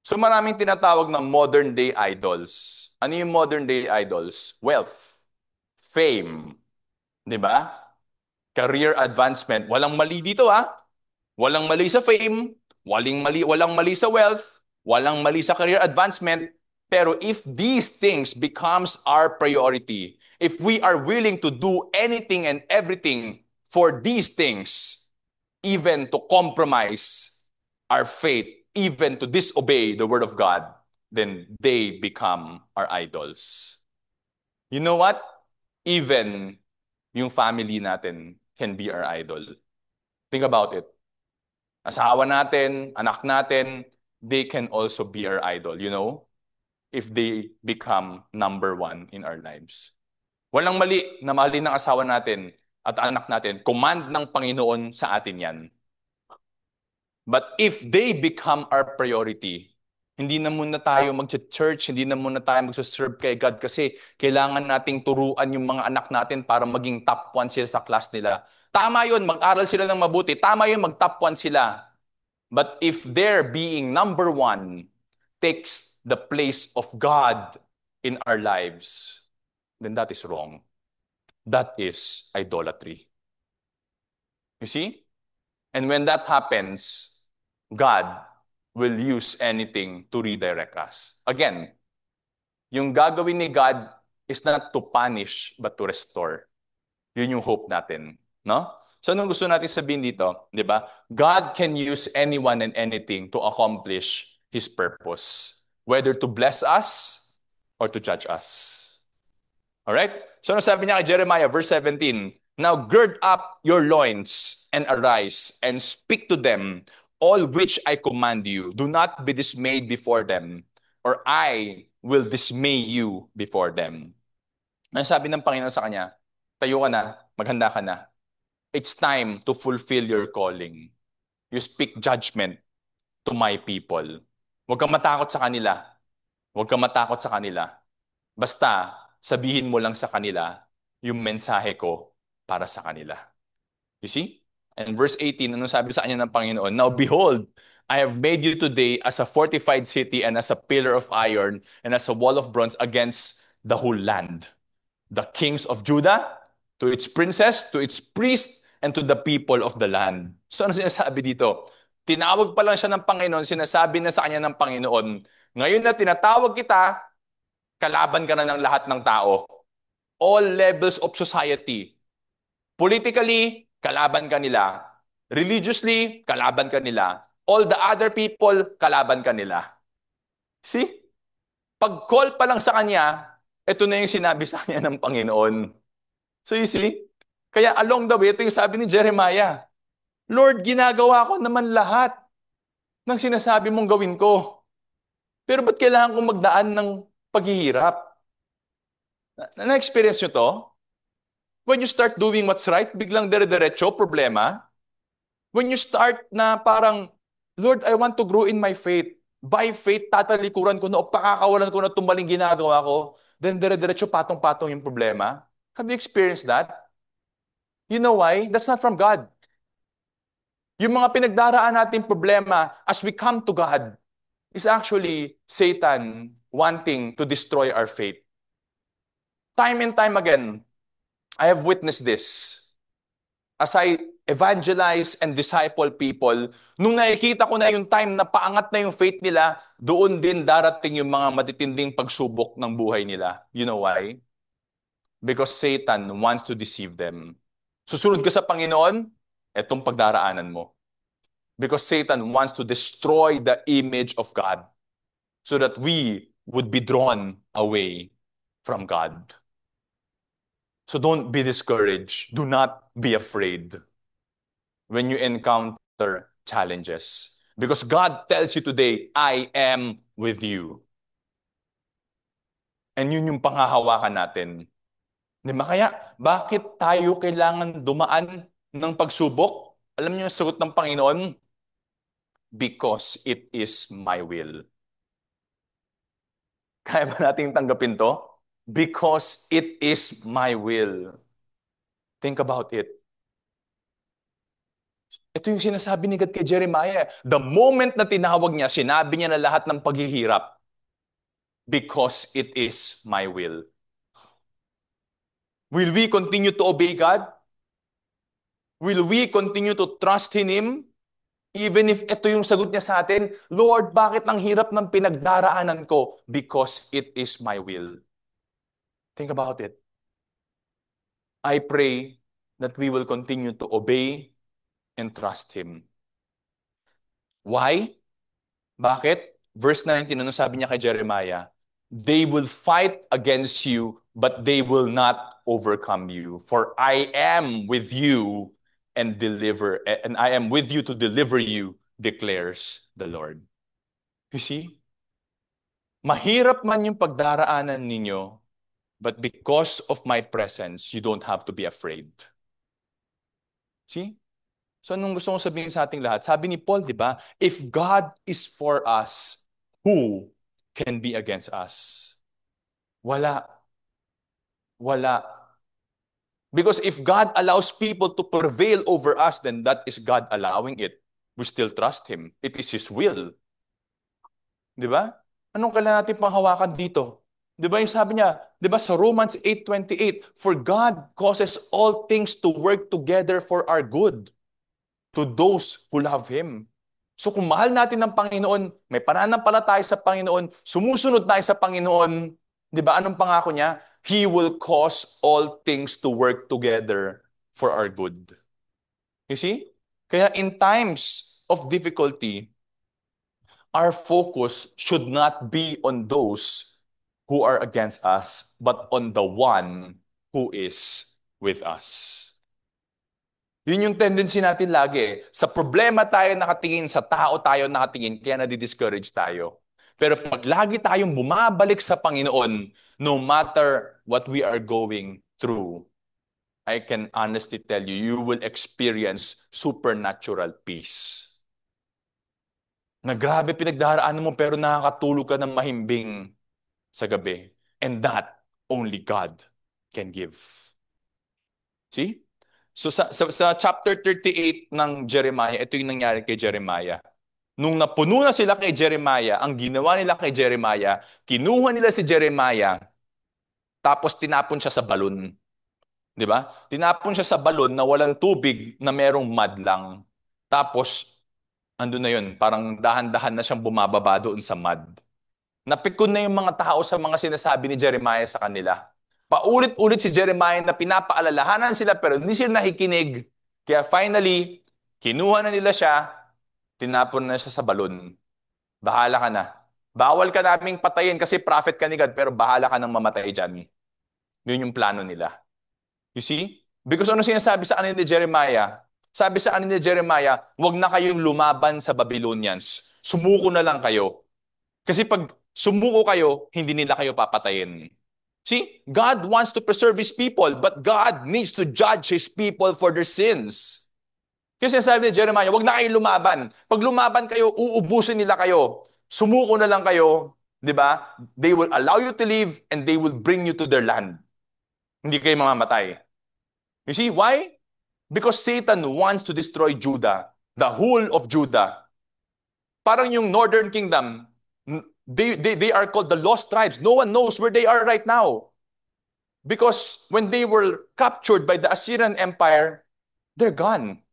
So maraming tinatawag ng modern day idols. Ano yung modern day idols? Wealth, fame, di ba? Career advancement. Walang mali dito Walang mali sa fame, walang mali sa wealth, walang mali sa career advancement. Pero if these things becomes our priority, if we are willing to do anything and everything for these things, even to compromise our faith, even to disobey the word of God, then they become our idols. You know what? Even yung family natin can be our idol. Think about it. Asawa natin, anak natin, they can also be our idol, you know? If they become number one in our lives. Walang mali na mahalin ng asawa natin at anak natin. Command ng Panginoon sa atin yan. But if they become our priority, hindi na muna tayo mag-church, hindi na muna tayo mag-serve kay God kasi kailangan nating turuan yung mga anak natin para maging top 1 sila sa class nila. Tama yun, mag-aral sila ng mabuti. Tama yun, mag-top 1 sila. But if their being number 1 takes the place of God in our lives, then that is wrong. That is idolatry. You see? And when that happens, God will use anything to redirect us. Again, yung gagawin ni God is not to punish but to restore. Yun yung hope natin, no? So anong gusto natin sabihin dito, 'di ba? God can use anyone and anything to accomplish his purpose, whether to bless us or to judge us. All right? So ano sabi niya kay Jeremiah verse 17? Now gird up your loins and arise and speak to them all which I command you. Do not be dismayed before them, or I will dismay you before them. Ang sabi ng Panginoon sa kanya, tayo ka na, maghanda ka na. It's time to fulfill your calling. You speak judgment to my people. Huwag kang matakot sa kanila. Huwag ka matakot sa kanila. Basta, sabihin mo lang sa kanila yung mensahe ko para sa kanila. You see? And verse 18, ano sabi sa kanya ng Panginoon? Now behold, I have made you today as a fortified city and as a pillar of iron and as a wall of bronze against the whole land. The kings of Judah, to its princes, to its priests, and to the people of the land. So ano sinasabi dito? Tinawag pa lang siya ng Panginoon, sinasabi na sa kanya ng Panginoon, ngayon na tinatawag kita, kalaban ka na ng lahat ng tao. All levels of society. Politically, kalaban ka nila. Religiously, kalaban ka nila. All the other people, kalaban ka nila. See? Pag-call pa lang sa kanya, ito na yung sinabi sa kanya ng Panginoon. So you see? Kaya along the way, ito yung sabi ni Jeremiah, Lord, ginagawa ko naman lahat ng sinasabi mong gawin ko. Pero ba't kailangan kong magdaan ng paghihirap? Na-experience nyo to? When you start doing what's right, biglang dire-diretso, problema. When you start na parang, Lord, I want to grow in my faith. By faith, tatalikuran ko na o pakakawalan ko na itong maling ginagawa ko. Then dire-diretso, patong-patong yung problema. Have you experienced that? You know why? That's not from God. Yung mga pinagdaraan nating problema as we come to God is actually Satan wanting to destroy our faith. Time and time again, I have witnessed this. As I evangelize and disciple people, nung nakikita ko na yung time na paangat na yung faith nila, doon din darating yung mga matitinding pagsubok ng buhay nila. You know why? Because Satan wants to deceive them. Susunod ka sa Panginoon, etong pagdaraanan mo. Because Satan wants to destroy the image of God so that we would be drawn away from God. So don't be discouraged. Do not be afraid when you encounter challenges. Because God tells you today, I am with you. And yun yung panghahawakan natin. Di ba? Kaya, bakit tayo kailangan dumaan ng pagsubok? Alam niyo yung sagot ng Panginoon? Because it is my will. Kaya ba nating tanggapin to? Because it is my will. Think about it. Ito yung sinasabi ni God kay Jeremiah. The moment na tinawag niya, sinabi niya na lahat ng paghihirap. Because it is my will. Will we continue to obey God? Will we continue to trust in Him? Even if ito yung sagot niya sa atin, Lord, bakit ang hirap ng pinagdaraanan ko? Because it is my will. Think about it. I pray that we will continue to obey and trust Him. Why? Bakit? Verse 19, ano sabi niya kay Jeremiah? They will fight against you, but they will not overcome you. For I am with you and I am with you to deliver you, declares the Lord. You see? Mahirap man yung pagdaraanan ninyo, but because of my presence, you don't have to be afraid. See? So anong gusto kong sabihin sa ating lahat? Sabi ni Paul, di ba? If God is for us, who can be against us? Wala. Wala. Because if God allows people to prevail over us, then that is God allowing it. We still trust Him. It is His will. Di ba? Anong kailangan natin panghawakan dito? Di ba yung sabi niya, di ba sa Romans 8:28, For God causes all things to work together for our good to those who love Him. So kung mahal natin ng Panginoon, may pananampalataya sa Panginoon, sumusunod tayo sa Panginoon, di ba anong pangako niya? He will cause all things to work together for our good. You see? Kaya in times of difficulty, our focus should not be on those who are against us, but on the one who is with us. Yun yung tendency natin lagi. Sa problema tayo nakatingin, sa tao tayo nakatingin, kaya nadi-discourage tayo. Pero pag lagi tayong bumabalik sa Panginoon, no matter what we are going through, I can honestly tell you, you will experience supernatural peace. Na grabe pinagdaraanan mo pero nakakatulog ka ng mahimbing. sa gabi. And that only God can give. See? So sa chapter 38 ng Jeremiah, ito yung nangyari kay Jeremiah. Nung napuno na sila kay Jeremiah, ang ginawa nila kay Jeremiah, kinuha nila si Jeremiah, tapos tinapon siya sa balon. 'Di ba? Tinapon siya sa balon na walang tubig, na merong mud lang. Tapos, andun na yun, parang dahan-dahan na siyang bumababa doon sa mud. Napikon na yung mga tao sa mga sinasabi ni Jeremiah sa kanila. Paulit-ulit si Jeremiah na pinapaalalahanan sila pero hindi sila nakikinig. Kaya finally, kinuha na nila siya, tinapon na siya sa balon. Bahala ka na. Bawal ka naming patayin kasi prophet ka ni God, pero bahala ka nang mamatay dyan. Yun yung plano nila. You see? Because ano sinasabi sa kanila ni Jeremiah? Sabi sa kanila ni Jeremiah, huwag na kayong lumaban sa Babylonians. Sumuko na lang kayo. Kasi pag sumuko kayo, hindi nila kayo papatayin. See, God wants to preserve His people, but God needs to judge His people for their sins. Kasi sinasabi ni Jeremiah, huwag na kayong lumaban. Pag lumaban kayo, uubusin nila kayo. Sumuko na lang kayo, di ba? They will allow you to live and they will bring you to their land. Hindi kayo mamamatay. You see, why? Because Satan wants to destroy Judah, the whole of Judah. Parang yung Northern Kingdom, they are called the lost tribes. No one knows where they are right now. Because when they were captured by the Assyrian Empire, they're gone.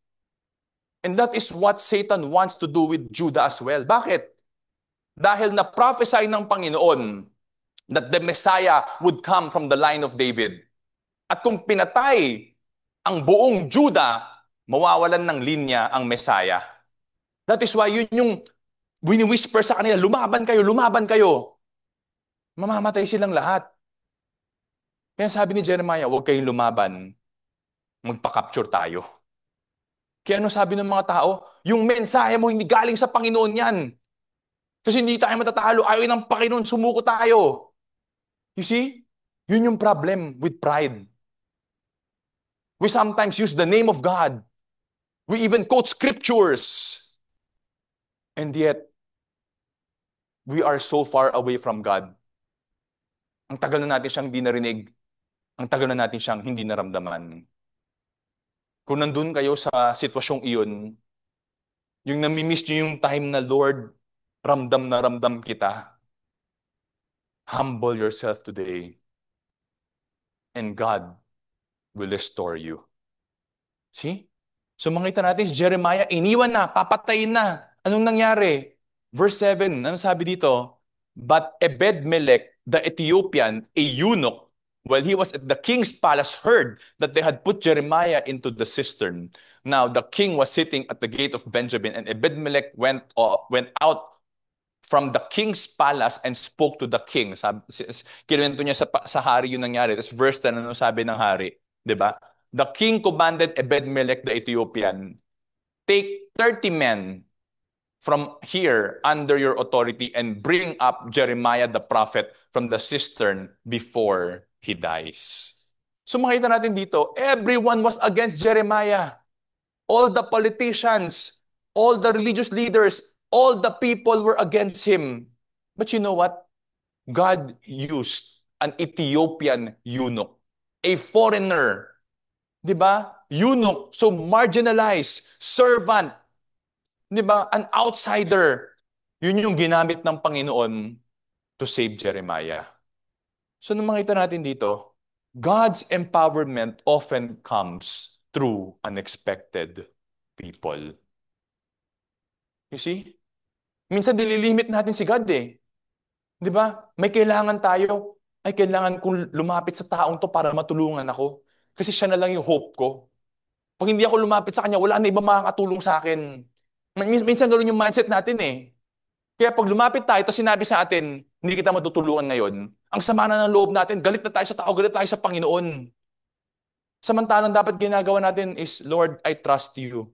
And that is what Satan wants to do with Judah as well. Bakit? Dahil na-prophesy ng Panginoon that the Messiah would come from the line of David. At kung pinatay ang buong Judah, mawawalan ng linya ang Messiah. That is why yun yung wini-whisper sa kanila, lumaban kayo, lumaban kayo. Mamamatay silang lahat. Kaya sabi ni Jeremiah, huwag kayong lumaban, magpa-capture tayo. Kaya ano sabi ng mga tao? Yung mensahe mo hindi galing sa Panginoon yan. Kasi hindi tayo matatalo. Ayaw ng Panginoon, sumuko tayo. You see? Yun yung problem with pride. We sometimes use the name of God. We even quote scriptures. And yet, we are so far away from God. Ang tagal na natin siyang hindi narinig. Ang tagal na natin siyang hindi naramdaman. Kung nandun kayo sa sitwasyong iyon, yung namimiss nyo yung time na Lord, ramdam na ramdam kita. Humble yourself today. And God will restore you. See? So makita natin si Jeremiah, iniwan na, papatayin na. Anong nangyari? Verse 7, ano sabi dito? But Ebed-melech, the Ethiopian, a eunuch, while he was at the king's palace, heard that they had put Jeremiah into the cistern. Now the king was sitting at the gate of Benjamin, and Ebed-melech went out from the king's palace and spoke to the king. Kinuwento niya sa hari yung nangyari. Tapos verse 10, ano sabi ng hari? 'Di ba? The king commanded Ebed-melech the Ethiopian, take 30 men from here under your authority and bring up Jeremiah the prophet from the cistern before he dies. So makita natin dito, everyone was against Jeremiah. All the politicians, all the religious leaders, all the people were against him. But you know what? God used an Ethiopian eunuch, a foreigner, di ba? Eunuch, so marginalized, servant, di ba? An outsider. Yun yung ginamit ng Panginoon to save Jeremiah. So nung makita natin dito, God's empowerment often comes through unexpected people. You see? Minsan dililimit natin si God eh. Di ba? May kailangan tayo. Ay, kailangan kong lumapit sa taong to para matulungan ako. Kasi siya na lang yung hope ko. Pag hindi ako lumapit sa kanya, wala na ibang makakatulong sa akin. Minsan ganoon yung mindset natin eh. Kaya pag lumapit tayo, tapos sinabi sa atin, hindi kita matutulungan ngayon, ang sama na ng loob natin, galit na tayo sa tao, galit tayo sa Panginoon. Samantalang dapat ginagawa natin is, Lord, I trust you.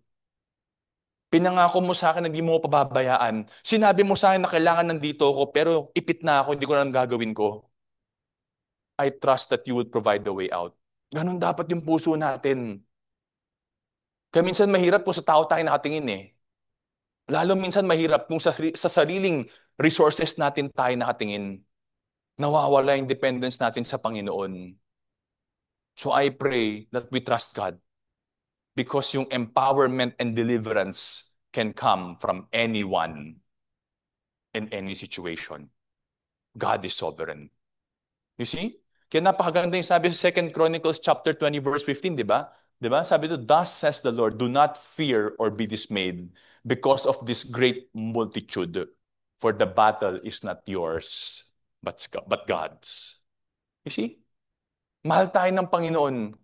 Pinangako mo sa akin na hindi mo ko pababayaan. Sinabi mo sa akin na kailangan nandito ako, pero ipit na ako, hindi ko na gagawin ko. I trust that you will provide the way out. Ganon dapat yung puso natin. Kaya minsan mahirap kung sa tao tayo nakatingin eh. Lalo minsan mahirap kung sa sariling resources natin tayo nakatingin. Nawawala yung dependence natin sa Panginoon. So I pray that we trust God because yung empowerment and deliverance can come from anyone in any situation. God is sovereign. You see? Kaya napakaganda yung sabi sa 2 Chronicles chapter 20 verse 15, di ba? Di ba? Sabi ito, thus says the Lord, do not fear or be dismayed because of this great multitude, for the battle is not yours, but God's. You see? Mahal tayo ng Panginoon.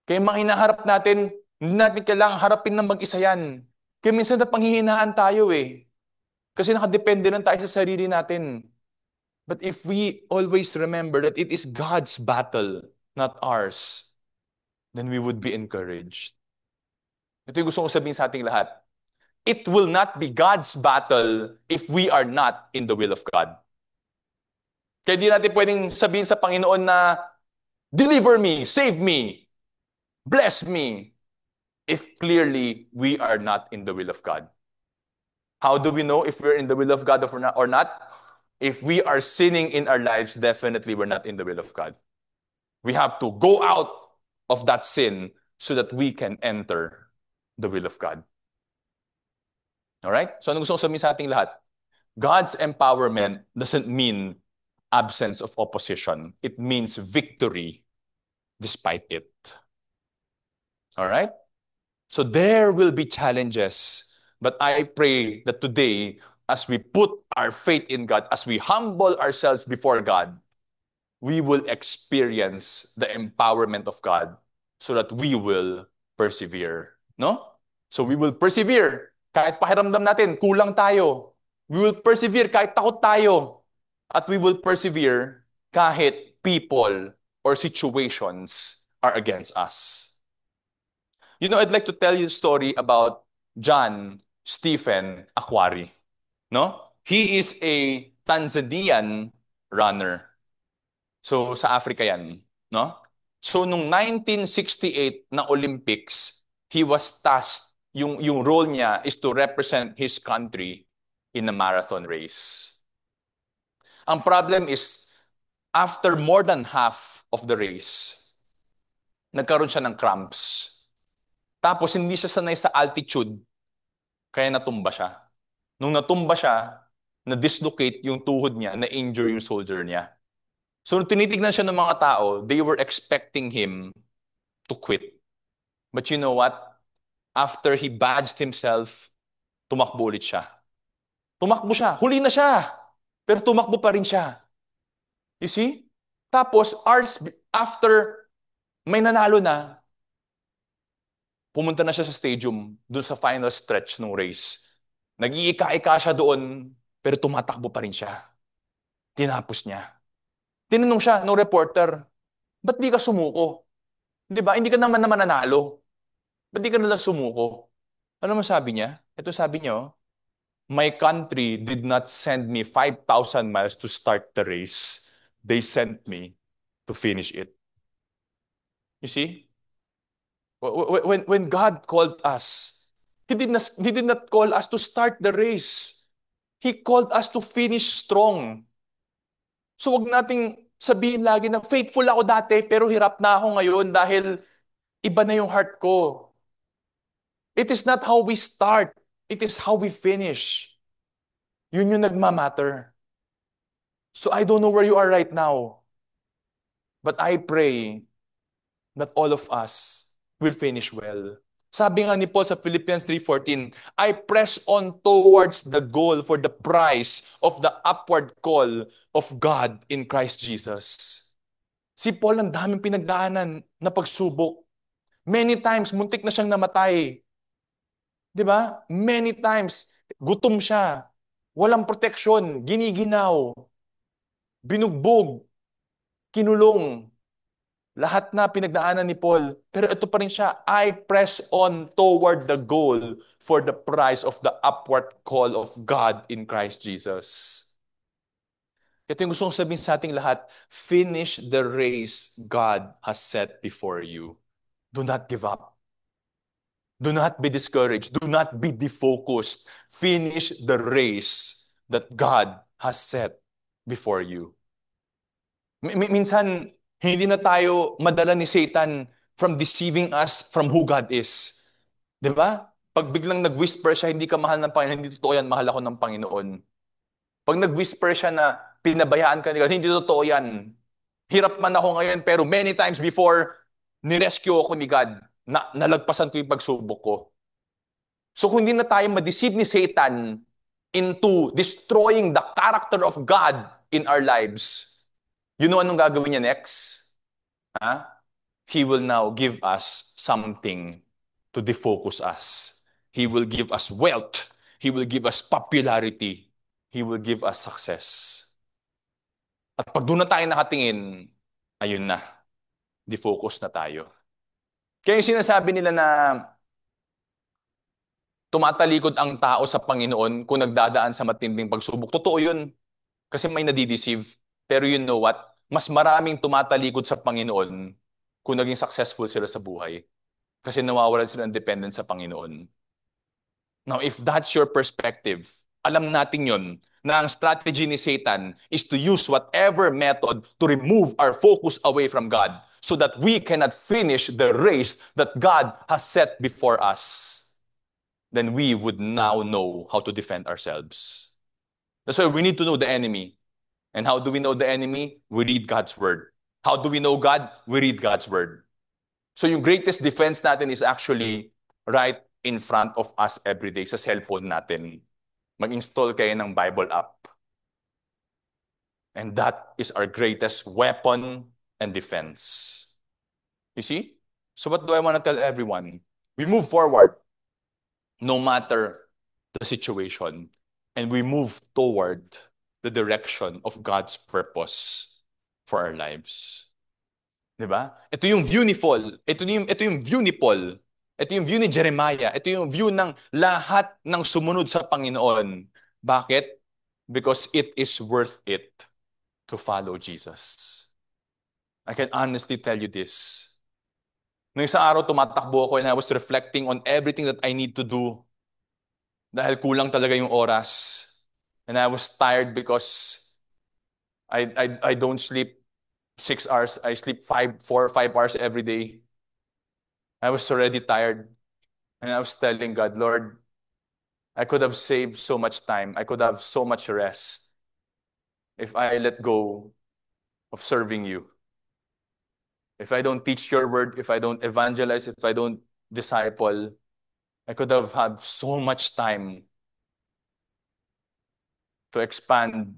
Kaya mga hinaharap natin, hindi natin kailangang harapin ng mag-isa yan. Kaya minsan na panghihinaan tayo eh. Kasi nakadepende lang tayo sa sarili natin. But if we always remember that it is God's battle, not ours, then we would be encouraged. Ito yung gusto kong sabihin sa ating lahat. It will not be God's battle if we are not in the will of God. Kaya di natin pwedeng sabihin sa Panginoon na, deliver me, save me, bless me, if clearly we are not in the will of God. How do we know if we're in the will of God or not? If we are sinning in our lives, definitely we're not in the will of God. We have to go out of that sin so that we can enter the will of God. Alright? So ano gusto ko sabihin sa ating lahat? God's empowerment doesn't mean absence of opposition. It means victory despite it. Alright? So there will be challenges. But I pray that today, as we put our faith in God, as we humble ourselves before God, we will experience the empowerment of God so that we will persevere. No? So we will persevere. Kahit pakiramdam natin, kulang tayo. We will persevere kahit takot tayo. At we will persevere kahit people or situations are against us. You know, I'd like to tell you a story about John Stephen Aquari. No? He is a Tanzanian runner. So, sa Africa yan. No? So, nung 1968 na Olympics, he was tasked, yung role niya is to represent his country in a marathon race. Ang problem is, after more than half of the race, nagkaroon siya ng cramps. Tapos, hindi siya sanay sa altitude, kaya natumba siya. Nung natumba siya, na-dislocate yung tuhod niya, na-injure yung shoulder niya. So, nung tinitignan siya ng mga tao, they were expecting him to quit. But you know what? After he badged himself, tumakbo ulit siya. Tumakbo siya. Huli na siya. Pero tumakbo pa rin siya. You see? Tapos, hours after may nanalo na, pumunta na siya sa stadium, dun sa final stretch ng race. Nag-iika-ika siya doon, pero tumatakbo pa rin siya. Tinapos niya. Tinanong siya ng reporter, ba't di ka sumuko? Di ba? Hindi ka naman nanalo. Ba't di ka nalang sumuko? Ano masabi niya? Ito sabi niya, oh, my country did not send me 5,000 miles to start the race. They sent me to finish it. You see? When God called us, He did not call us to start the race. He called us to finish strong. So wag nating sabihin lagi na faithful ako dati pero hirap na ako ngayon dahil iba na yung heart ko. It is not how we start. It is how we finish. Yun yung nagmamatter. So I don't know where you are right now. But I pray that all of us will finish well. Sabi nga ni Paul sa Philippians 3:14, I press on towards the goal for the prize of the upward call of God in Christ Jesus. Si Paul ang daming pinagdaanan na pagsubok. Many times, muntik na siyang namatay. Di ba? Many times, gutom siya. Walang proteksyon, giniginaw, binugbog, kinulong. Lahat na pinagdaanan ni Paul. Pero ito pa rin siya, I press on toward the goal for the prize of the upward call of God in Christ Jesus. Ito yung gusto kong sabihin sa ating lahat, finish the race God has set before you. Do not give up. Do not be discouraged. Do not be defocused. Finish the race that God has set before you. Minsan, hindi na tayo madala ni Satan from deceiving us from who God is. Di ba? Pag biglang nag-whisper siya, hindi ka mahal ng Panginoon, hindi totoo yan, mahal ako ng Panginoon. Pag nag-whisper siya na pinabayaan ka ni God, hindi totoo yan. Hirap man ako ngayon, pero many times before, nirescue ako ni God. Nalagpasan ko yung pagsubok ko. So kung hindi na tayo ma-deceive ni Satan into destroying the character of God in our lives, you know anong gagawin niya next? Ha? He will now give us something to defocus us. He will give us wealth. He will give us popularity. He will give us success. At pag doon na tayo nakatingin, ayun na, defocus na tayo. Kaya yung sinasabi nila na tumatalikod ang tao sa Panginoon kung nagdadaan sa matinding pagsubok. Totoo yun. Kasi may nadideceive. Pero you know what? Mas maraming tumatalikod sa Panginoon kung naging successful sila sa buhay. Kasi nawawalan sila ng dependence sa Panginoon. Now, if that's your perspective, alam natin yun, na ang strategy ni Satan is to use whatever method to remove our focus away from God so that we cannot finish the race that God has set before us. Then we would now know how to defend ourselves. That's why we need to know the enemy. And how do we know the enemy? We read God's word. How do we know God? We read God's word. So yung greatest defense natin is actually right in front of us every day sa cellphone natin. Mag-install kayo ng Bible app. And that is our greatest weapon and defense. You see? So what do I want to tell everyone? We move forward no matter the situation. And we move toward the direction of God's purpose for our lives. Diba? Ito yung view ni Paul. Ito yung view ni Paul. Ito yung view ni Jeremiah. Ito yung view ng lahat ng sumunod sa Panginoon. Bakit? Because it is worth it to follow Jesus. I can honestly tell you this. Nung isang araw, tumatakbo ako and I was reflecting on everything that I need to do dahil kulang talaga yung oras. And I was tired because I don't sleep 6 hours. I sleep 4 or 5 hours every day. I was already tired. And I was telling God, Lord, I could have saved so much time. I could have so much rest if I let go of serving you. If I don't teach your word, if I don't evangelize, if I don't disciple, I could have had so much time to expand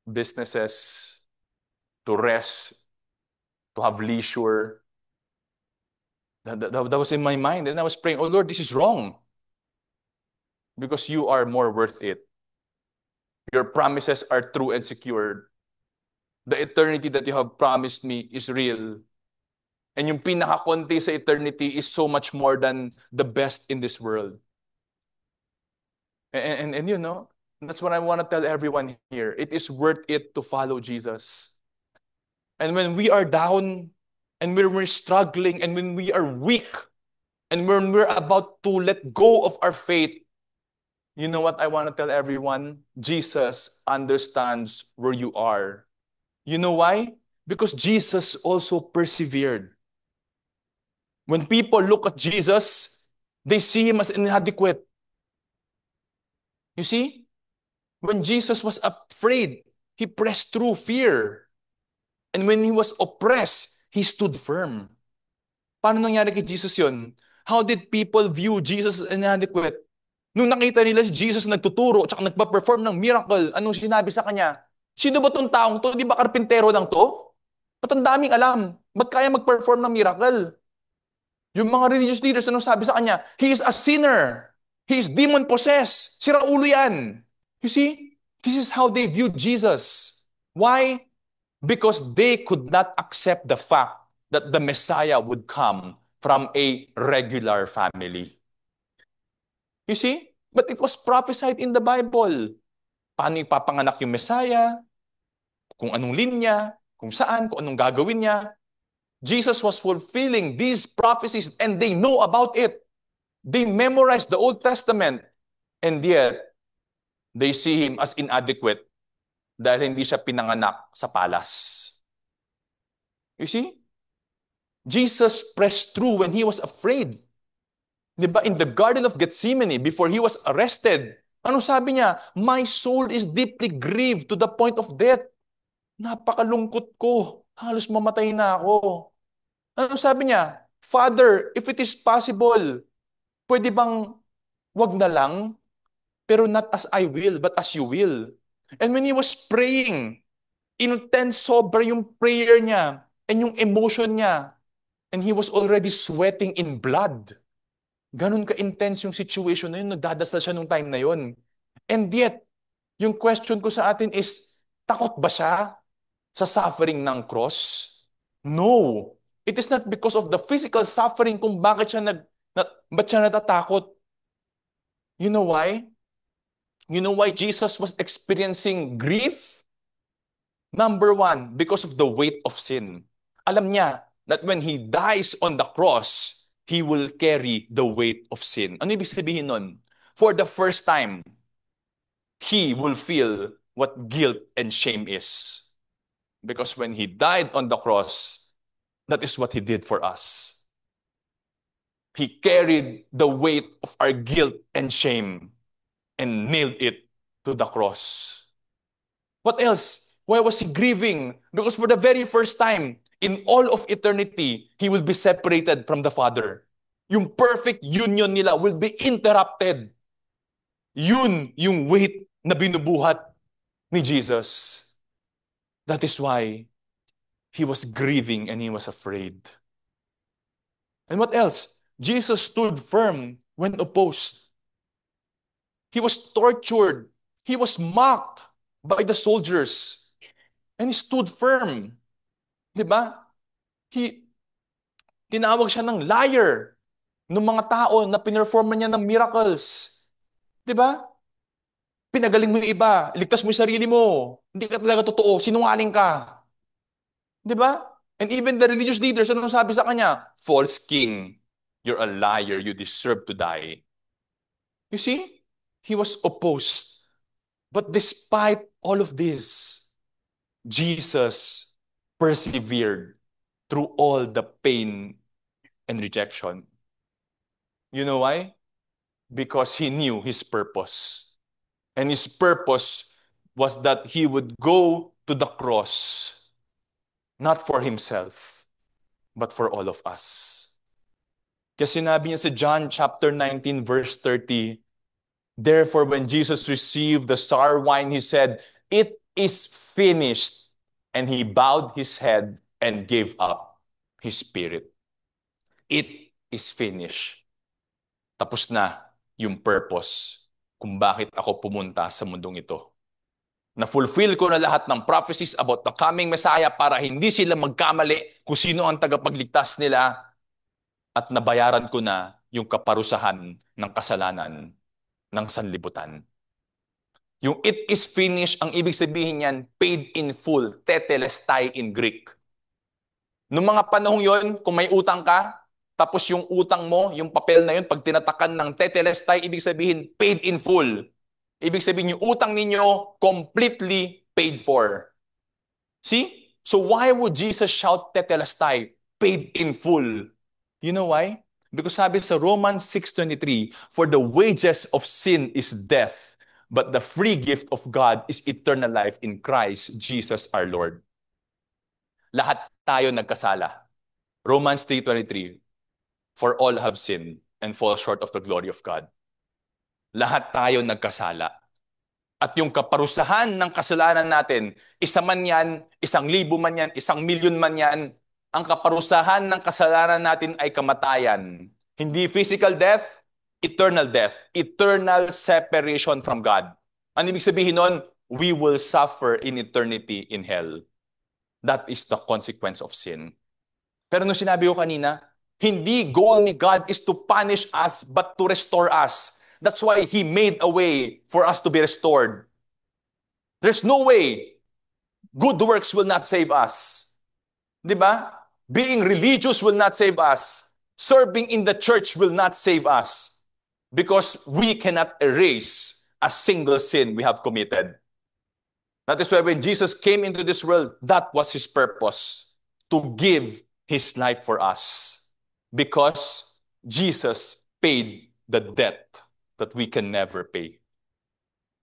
businesses, to rest, to have leisure. That was in my mind. And I was praying, oh Lord, this is wrong. Because you are more worth it. Your promises are true and secured. The eternity that you have promised me is real. And yung pinakakonti sa eternity is so much more than the best in this world. And you know, that's what I want to tell everyone here. It is worth it to follow Jesus. And when we are down, and when we're struggling, and when we are weak, and when we're about to let go of our faith, you know what I want to tell everyone? Jesus understands where you are. You know why? Because Jesus also persevered. When people look at Jesus, they see him as inadequate. You see? When Jesus was afraid, he pressed through fear. And when he was oppressed, he stood firm. Paano nangyari kay Jesus yun? How did people view Jesus as inadequate? Nung nakita nila si Jesus nagtuturo at nagpa-perform ng miracle, anong sinabi sa kanya? Sino ba tong taong to? Di ba karpintero lang to? Ba't ang daming alam? Ba't kaya mag-perform ng miracle? Yung mga religious leaders, anong sabi sa kanya? He is a sinner. He is demon-possessed. Sira ulo yan. You see? This is how they viewed Jesus. Why? Because they could not accept the fact that the Messiah would come from a regular family. You see? But it was prophesied in the Bible. Paano ipapanganak yung Messiah? Kung anong linya? Kung saan? Kung anong gagawin niya? Jesus was fulfilling these prophecies and they know about it. They memorized the Old Testament and yet they see him as inadequate dahil hindi siya pinanganak sa palas. You see? Jesus pressed through when he was afraid. Di ba? In the Garden of Gethsemane, before he was arrested, ano sabi niya? My soul is deeply grieved to the point of death. Napakalungkot ko. Halos mamatay na ako. Ano sabi niya? Father, if it is possible, pwede bang wag na lang? Pero not as I will, but as you will. And when he was praying, intense sobra yung prayer niya and yung emotion niya. And he was already sweating in blood. Ganun ka-intense yung situation na yun, nagdadasal siya nung time na yun. And yet, yung question ko sa atin is, takot ba siya sa suffering ng cross? No. It is not because of the physical suffering kung bakit siya ba't siya natatakot. You know why? You know why Jesus was experiencing grief? Number one, because of the weight of sin. Alam niya that when he dies on the cross, he will carry the weight of sin. Ano ibig sabihin nun? For the first time, he will feel what guilt and shame is. Because when he died on the cross, that is what he did for us. He carried the weight of our guilt and shame and nailed it to the cross. What else? Why was he grieving? Because for the very first time in all of eternity, he will be separated from the Father. Yung perfect union nila will be interrupted. Yun yung weight na binubuhat ni Jesus. That is why he was grieving and he was afraid. And what else? Jesus stood firm when opposed. He was tortured. He was mocked by the soldiers. And he stood firm. Diba? Tinawag siya ng liar ng mga tao na pinerforma niya ng miracles. Diba? Pinagaling mo yung iba. Iligtas mo yung sarili mo. Hindi ka talaga totoo. Sinungaling ka. Diba? And even the religious leaders, ano sabi sa kanya? False king. You're a liar. You deserve to die. You see? He was opposed. But despite all of this, Jesus persevered through all the pain and rejection. You know why? Because he knew his purpose. And his purpose was that he would go to the cross, not for himself, but for all of us. Kasi sinabi niya sa John chapter 19 verse 30, therefore when Jesus received the sour wine, he said, it is finished. And he bowed his head and gave up his spirit. It is finished. Tapos na yung purpose kung bakit ako pumunta sa mundong ito. Na-fulfill ko na lahat ng prophecies about the coming Messiah para hindi sila magkamali kung sino ang tagapagligtas nila at nabayaran ko na yung kaparusahan ng kasalanan ng sanlibutan. Yung it is finished, ang ibig sabihin niyan, paid in full, tetelestai in Greek. Noong mga panahong yon, kung may utang ka, tapos yung utang mo, yung papel na yun, pag tinatakan ng tetelestai, ibig sabihin, paid in full. Ibig sabihin, yung utang ninyo, completely paid for. See? So why would Jesus shout tetelestai, paid in full? You know why? Because sabi sa Romans 6:23, for the wages of sin is death, but the free gift of God is eternal life in Christ Jesus our Lord. Lahat tayo nagkasala. Romans 3:23, for all have sinned and fall short of the glory of God. Lahat tayo nagkasala. At yung kaparusahan ng kasalanan natin, isa man yan, 1,000 man yan, 1,000,000 man yan, ang kaparusahan ng kasalanan natin ay kamatayan. Hindi physical death, eternal separation from God. Ano ibig sabihin nun? We will suffer in eternity in hell. That is the consequence of sin. Pero nung sinabi ko kanina, hindi goal ni God is to punish us but to restore us. That's why He made a way for us to be restored. There's no way good works will not save us. Diba? Being religious will not save us. Serving in the church will not save us. Because we cannot erase a single sin we have committed. That is why when Jesus came into this world, that was His purpose. to give His life for us because Jesus paid the debt that we can never pay.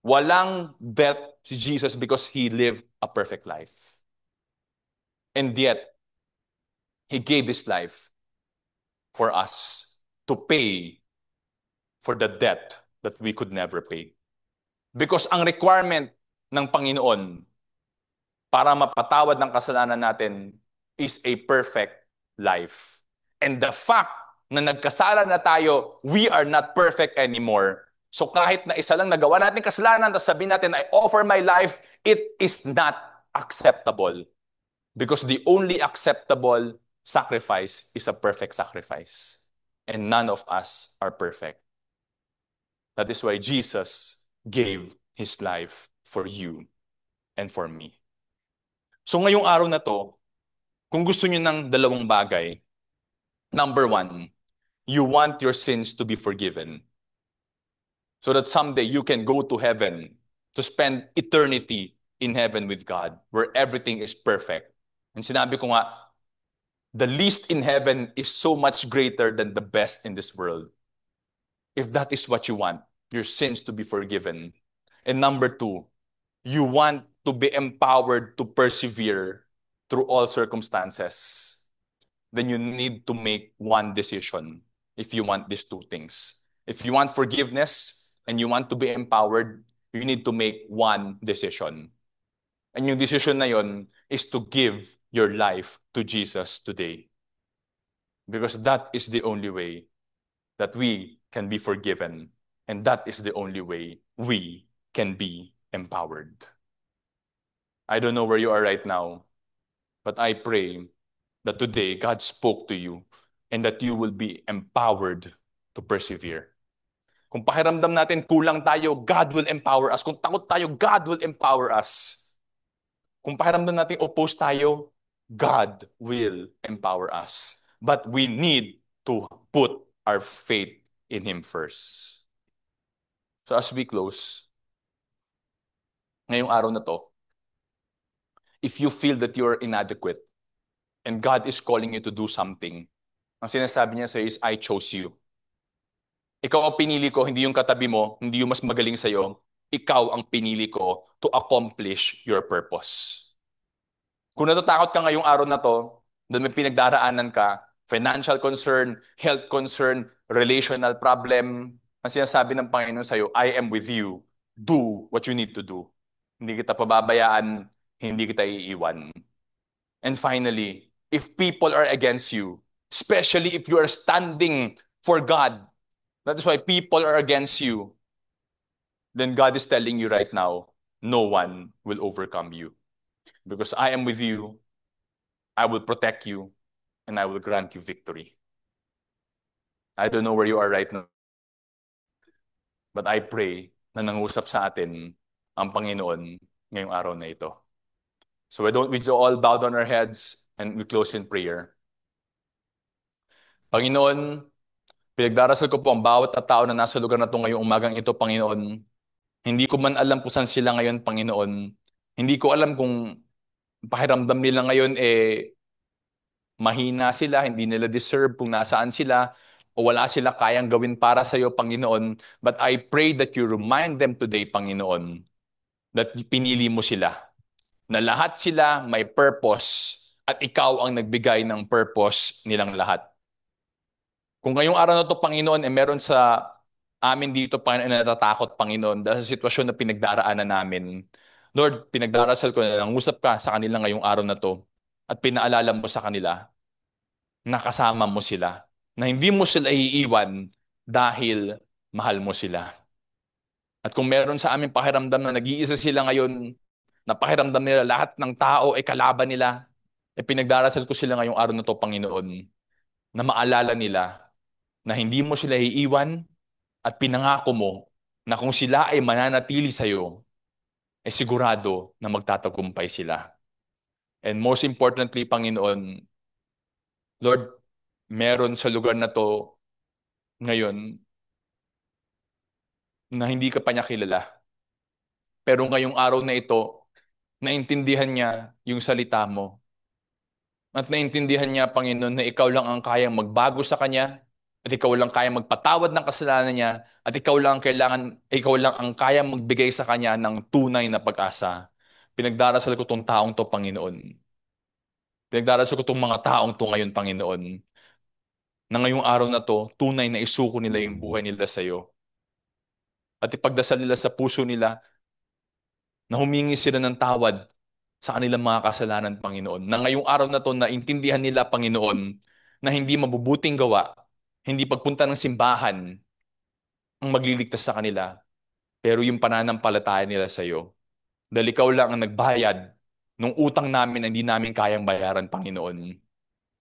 Walang debt si Jesus because He lived a perfect life. And yet, He gave His life for us to pay for the debt that we could never pay. Because ang requirement ng Panginoon para mapatawad ng kasalanan natin is a perfect life. And the fact na nagkasala na tayo, we are not perfect anymore. So kahit na isa lang nagawa natin kasalanan, tapos sabihin natin, I offer my life, it is not acceptable. Because the only acceptable sacrifice is a perfect sacrifice. And none of us are perfect. That is why Jesus gave His life for you and for me. So ngayong araw na to, kung gusto niyo ng dalawang bagay, number one, you want your sins to be forgiven. So that someday you can go to heaven to spend eternity in heaven with God, where everything is perfect. And sinabi ko nga, the least in heaven is so much greater than the best in this world. If that is what you want, your sins to be forgiven. And number two, you want to be empowered to persevere through all circumstances, then you need to make one decision if you want these two things. If you want forgiveness and you want to be empowered, you need to make one decision. And yung decision na yon is to give your life to Jesus today. Because that is the only way that we can be forgiven. And that is the only way we can be empowered. I don't know where you are right now, but I pray that today God spoke to you and that you will be empowered to persevere. Kung pakiramdam natin kulang tayo, God will empower us. Kung takot tayo, God will empower us. Kung pakiramdam natin opposed tayo, God will empower us. But we need to put our faith in Him first. So as we close, ngayong araw na to, if you feel that you're inadequate and God is calling you to do something, ang sinasabi niya sa'yo is, I chose you. Ikaw ang pinili ko, hindi yung katabi mo, hindi yung mas magaling sa'yo. Ikaw ang pinili ko to accomplish your purpose. Kung natatakot ka ngayong araw na to, dahil may pinagdaraanan ka, financial concern, health concern, relational problem, ang sinasabi ng Panginoon sa'yo, I am with you. Do what you need to do. Hindi kita pababayaan, hindi kita iiwan. And finally, if people are against you, especially if you are standing for God, that is why people are against you, then God is telling you right now, no one will overcome you. Because I am with you, I will protect you, and I will grant you victory. I don't know where you are right now, but I pray na nangusap sa atin ang Panginoon ngayong araw na ito. So we all bow down our heads and we close in prayer. Panginoon, pinagdarasal ko po ang bawat tao na nasa lugar na ito ngayong umagang ito, Panginoon. Hindi ko man alam kung saan sila ngayon, Panginoon. Hindi ko alam kung pakiramdam nila ngayon mahina sila, hindi nila deserve kung nasaan sila, o wala sila kayang gawin para sa iyo, Panginoon. But I pray that you remind them today, Panginoon, that pinili mo sila. Na lahat sila may purpose at ikaw ang nagbigay ng purpose nilang lahat. Kung ngayong araw na to, Panginoon, meron sa amin dito, Panginoon, na natatakot, Panginoon, dahil sa sitwasyon na pinagdaraanan namin. Lord, pinagdarasal ko na nangusap ka sa kanila ngayong araw na to at pinaalala mo sa kanila na kasama mo sila, na hindi mo sila iiwan dahil mahal mo sila. At kung meron sa amin pakiramdam na nag-iisa sila ngayon, na pakiramdam nila lahat ng tao ay kalaban nila, pinagdarasal ko sila ngayong araw na to, Panginoon, na maalala nila na hindi mo sila iiwan at pinangako mo na kung sila ay mananatili sa iyo, ay sigurado na magtatagumpay sila. And most importantly, Panginoon, Lord, meron sa lugar na to ngayon na hindi ka pa niya kilala. Pero ngayong araw na ito, naintindihan niya yung salita mo At naintindihan niya, Panginoon, na ikaw lang ang kayang magbago sa kanya, at ikaw lang kayang magpatawad ng kasalanan niya, at ikaw lang ang kayang magbigay sa kanya ng tunay na pag-asa. Pinagdarasal ko tong taong to, Panginoon. Pinagdarasal ko tong mga taong to ngayon, Panginoon, na ngayong araw na to, tunay na isuko nila yung buhay nila sa iyo. At ipagdasal nila sa puso nila na humingi sila ng tawad sa kanilang mga kasalanan, Panginoon. Na ngayong araw na to, na intindihan nila, Panginoon, na hindi mabubuting gawa, hindi pagpunta ng simbahan ang magliligtas sa kanila, pero yung pananampalataya nila sa iyo. Dahil ikaw lang ang nagbayad nung utang namin na hindi namin kayang bayaran, Panginoon.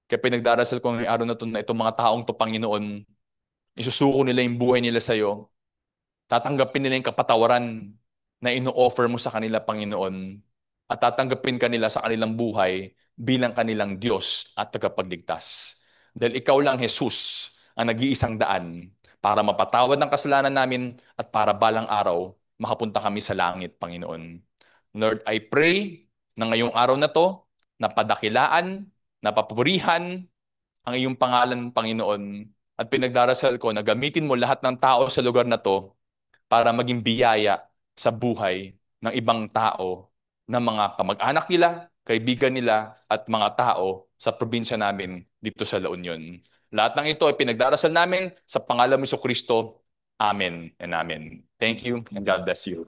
Kaya pinagdarasal ko ngayong araw na to, na itong mga taong to, Panginoon, isusuko nila yung buhay nila sa iyo. Tatanggapin nila yung kapatawaran na ino-offer mo sa kanila, Panginoon. At tatanggapin kanila sa kanilang buhay bilang kanilang Diyos at tagapagligtas. Dahil ikaw lang, Jesus, ang nag-iisang daan para mapatawad ng kasalanan namin at para balang araw makapunta kami sa langit, Panginoon. Lord, I pray na ngayong araw na to, napadakilaan, napapurihan ang iyong pangalan, Panginoon. At pinagdarasal ko na gamitin mo lahat ng tao sa lugar na to para maging biyaya sa buhay ng ibang tao, ng mga kamag-anak nila, kaibigan nila, at mga tao sa probinsya namin dito sa La Union. Lahat ng ito ay pinagdarasal namin sa pangalan ni Kristo. Amen and amen. Thank you and God bless you.